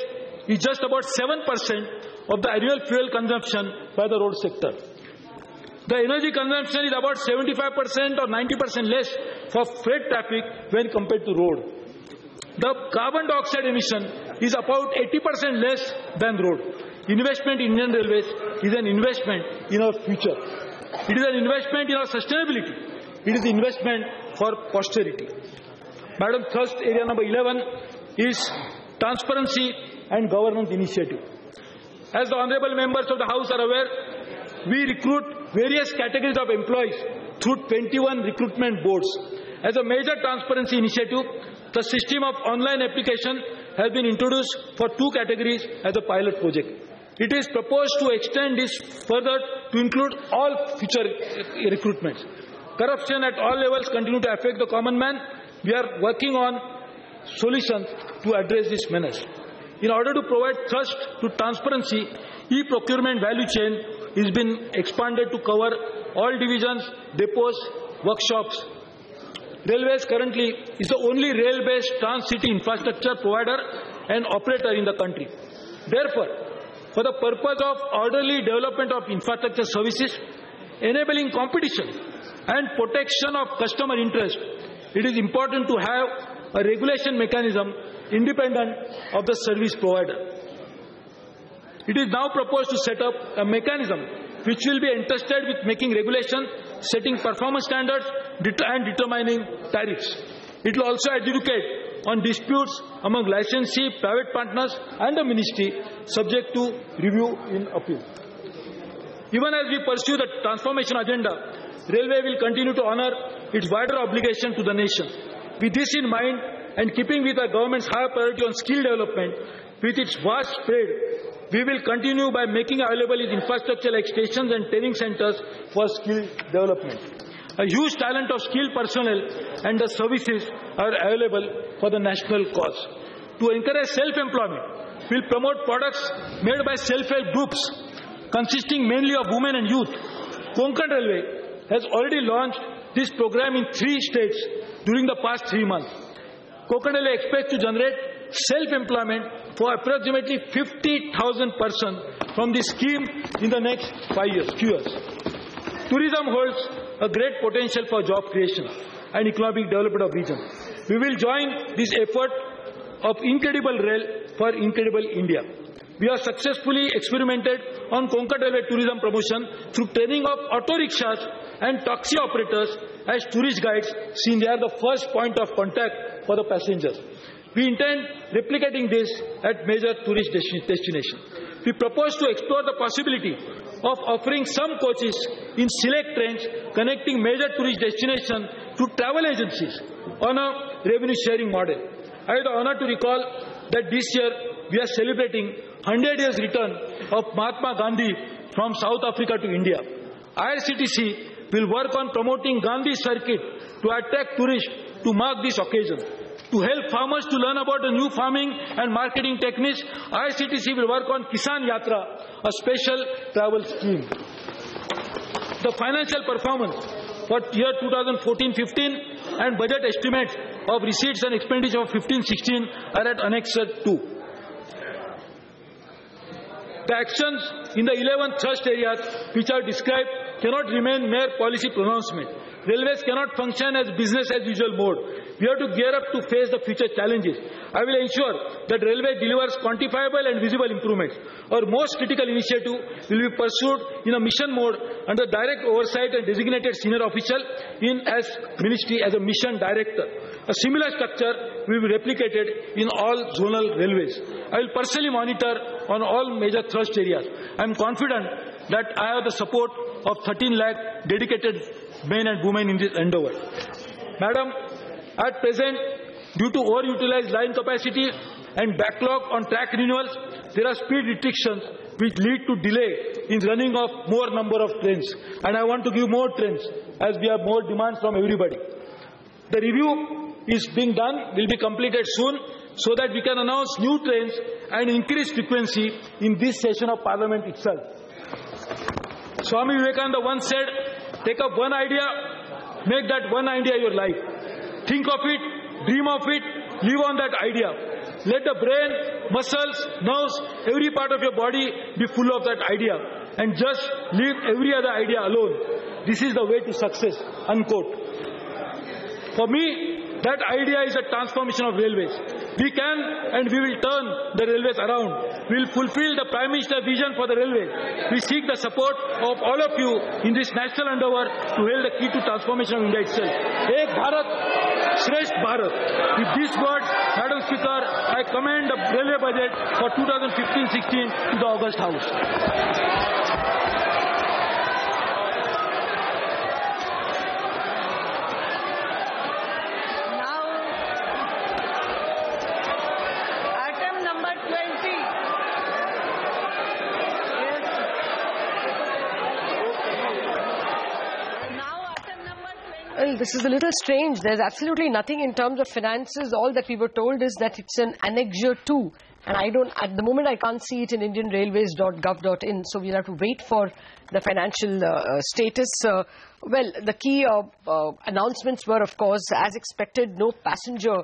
is just about 7% of the annual fuel consumption by the road sector. The energy consumption is about 75% or 90% less for freight traffic when compared to road. The carbon dioxide emission is about 80% less than road. Investment in Indian Railways is an investment in our future. It is an investment in our sustainability. It is investment for posterity. Madam, thrust area number 11 is transparency and governance initiative. As the honorable members of the House are aware, we recruit various categories of employees through 21 recruitment boards. As a major transparency initiative, the system of online application has been introduced for 2 categories as a pilot project. It is proposed to extend this further to include all future recruitments. Corruption at all levels continue to affect the common man. We are working on solutions to address this menace. In order to provide thrust to transparency, e-procurement value chain has been expanded to cover all divisions, depots, workshops. Railways currently is the only rail-based trans-city infrastructure provider and operator in the country. Therefore, for the purpose of orderly development of infrastructure services, enabling competition and protection of customer interest, it is important to have a regulation mechanism independent of the service provider. It is now proposed to set up a mechanism which will be entrusted with making regulation, setting performance standards and determining tariffs. It will also adjudicate on disputes among licensee, private partners and the ministry subject to review in appeal. Even as we pursue the transformation agenda, Railway will continue to honor its wider obligation to the nation. With this in mind and keeping with our government's higher priority on skill development, with its vast spread, we will continue by making available its infrastructure like stations and training centers for skill development. A huge talent of skilled personnel and the services are available for the national cause. To encourage self-employment, we will promote products made by self-help groups consisting mainly of women and youth. Konkan Railway has already launched this program in 3 states during the past 3 months. Konkan Railway expects to generate self-employment for approximately 50,000 persons from the scheme in the next few years. Tourism holds a great potential for job creation and economic development of region. We will join this effort of Incredible Rail for Incredible India. We have successfully experimented on Konkan Railway tourism promotion through training of auto rickshaws and taxi operators as tourist guides, since they are the first point of contact for the passengers. We intend replicating this at major tourist destinations. We propose to explore the possibility of offering some coaches in select trains connecting major tourist destinations to travel agencies on a revenue sharing model. I have the honor to recall that this year we are celebrating 100 years return of Mahatma Gandhi from South Africa to India. IRCTC will work on promoting Gandhi Circuit to attract tourists to mark this occasion. To help farmers to learn about the new farming and marketing techniques, IRCTC will work on Kisan Yatra, a special travel scheme. The financial performance for year 2014-15 and budget estimates of receipts and expenditure of 15-16 are at Annex 2. The actions in the 11 thrust areas which are described cannot remain mere policy pronouncement. Railways cannot function as business as usual mode. We have to gear up to face the future challenges. I will ensure that Railway delivers quantifiable and visible improvements. Our most critical initiative will be pursued in a mission mode under direct oversight and designated senior official in as ministry as a mission director. A similar structure will be replicated in all zonal railways. I will personally monitor on all major thrust areas. I am confident that I have the support of 13 lakh dedicated men and women in this endeavour. Madam, at present, due to overutilized line capacity and backlog on track renewals, there are speed restrictions which lead to delay in running of more number of trains. And I want to give more trains as we have more demands from everybody. The review is being done, will be completed soon, so that we can announce new trains and increase frequency in this session of Parliament itself. Swami Vivekananda once said, take up one idea, make that one idea your life. Think of it, dream of it, live on that idea. Let the brain, muscles, nerves, every part of your body be full of that idea. And just leave every other idea alone. This is the way to success, unquote. For me, that idea is a transformation of railways. We can and we will turn the railways around. We will fulfill the Prime Minister's vision for the railways. We seek the support of all of you in this national endeavour to hold the key to transformation of India itself. Ek Bharat, Shresth Bharat. With these words, Madam Speaker, I commend the railway budget for 2015-16 to the August House. Well, this is a little strange. There's absolutely nothing in terms of finances. All that we were told is that it's an annexure 2. And at the moment, I can't see it in indianrailways.gov.in. So we'll have to wait for the financial status. Well, the key announcements were, of course, as expected, no passenger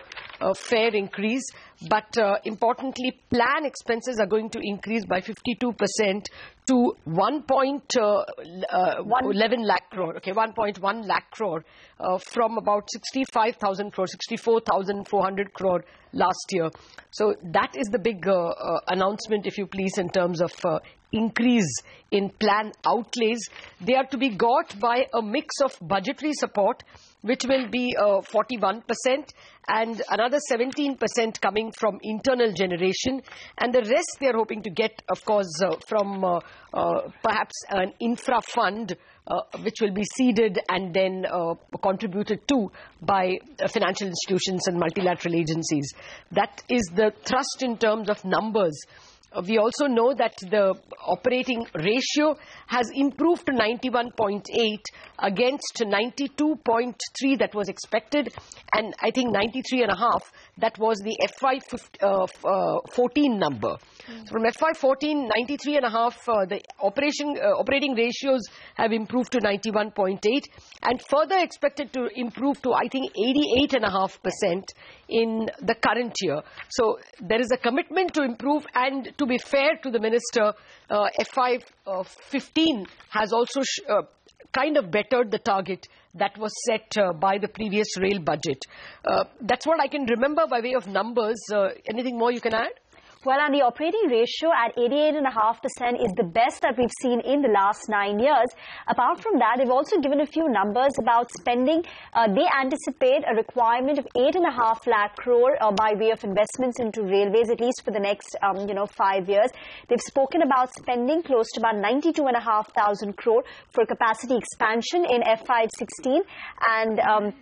fare increase. But importantly, plan expenses are going to increase by 52% to 1.11 lakh crore. Okay, 1.1 lakh crore from about 65,000 crore, 64,400 crore last year. So that is the big announcement, if you please, in terms of increase in plan outlays. They are to be got by a mix of budgetary support, which will be 41%, and another 17% coming from internal generation. And the rest they are hoping to get, of course, from perhaps an infra fund, which will be seeded and then contributed to by financial institutions and multilateral agencies. That is the thrust in terms of numbers. We also know that the operating ratio has improved to 91.8 against 92.3 that was expected, and I think 93.5 that was the FY14 number. So from FY14, 93.5, the operating ratios have improved to 91.8 and further expected to improve to, I think, 88.5% in the current year. So there is a commitment to improve, and to be fair to the Minister, FY15 has also kind of bettered the target that was set by the previous rail budget. That's what I can remember by way of numbers. Anything more you can add? Well, and the operating ratio at 88.5% is the best that we've seen in the last 9 years. Apart from that, they've also given a few numbers about spending. They anticipate a requirement of 8.5 lakh crore by way of investments into railways, at least for the next 5 years. They've spoken about spending close to about 92,500 crore for capacity expansion in FY16, and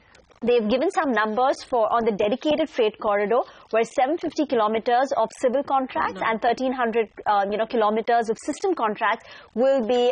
they've given some numbers on the dedicated freight corridor, where 750 kilometers of civil contracts and 1,300 kilometers of system contracts will be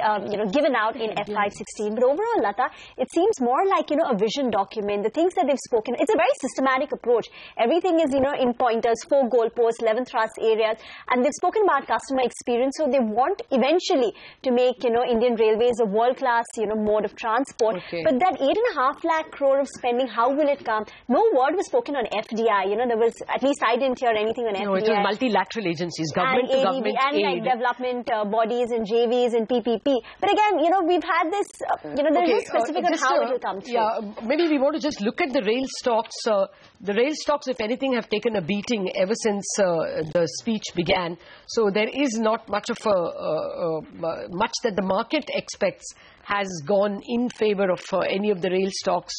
given out in FY16. But overall, Lata, it seems more like a vision document. The things that they've spoken, it's a very systematic approach. Everything is in pointers, 4 goalposts, 11 thrust areas, and they've spoken about customer experience. So they want eventually to make Indian Railways a world-class mode of transport. Okay. But that 8.5 lakh crore of spending, how will it come? No word was spoken on FDI. There was, at least I didn't hear anything on FDI. No, it was multilateral agencies, government to government and aid. Development bodies and JVs and PPP. But again, we've had this, there's no specific on how it will come through. Yeah, maybe we want to just look at the rail stocks. The rail stocks, if anything, have taken a beating ever since the speech began. So there is not much of much that the market expects has gone in favor of any of the rail stocks.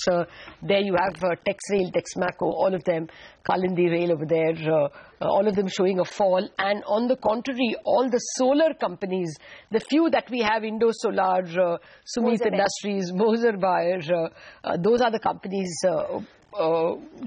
There you have Texrail, Texmaco, all of them, Kalindi Rail over there, all of them showing a fall. And on the contrary, all the solar companies, the few that we have, Indo Solar, Sumit Industries, Moser Bayer, those are the companies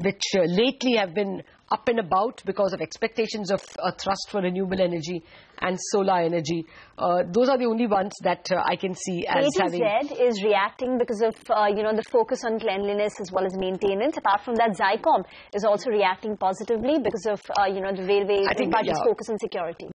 which lately have been up and about because of expectations of a thrust for renewable energy and solar energy. Those are the only ones that I can see as having... ATZ is reacting because of, the focus on cleanliness as well as maintenance. Apart from that, Zycom is also reacting positively because of, the railway budget's focus on security.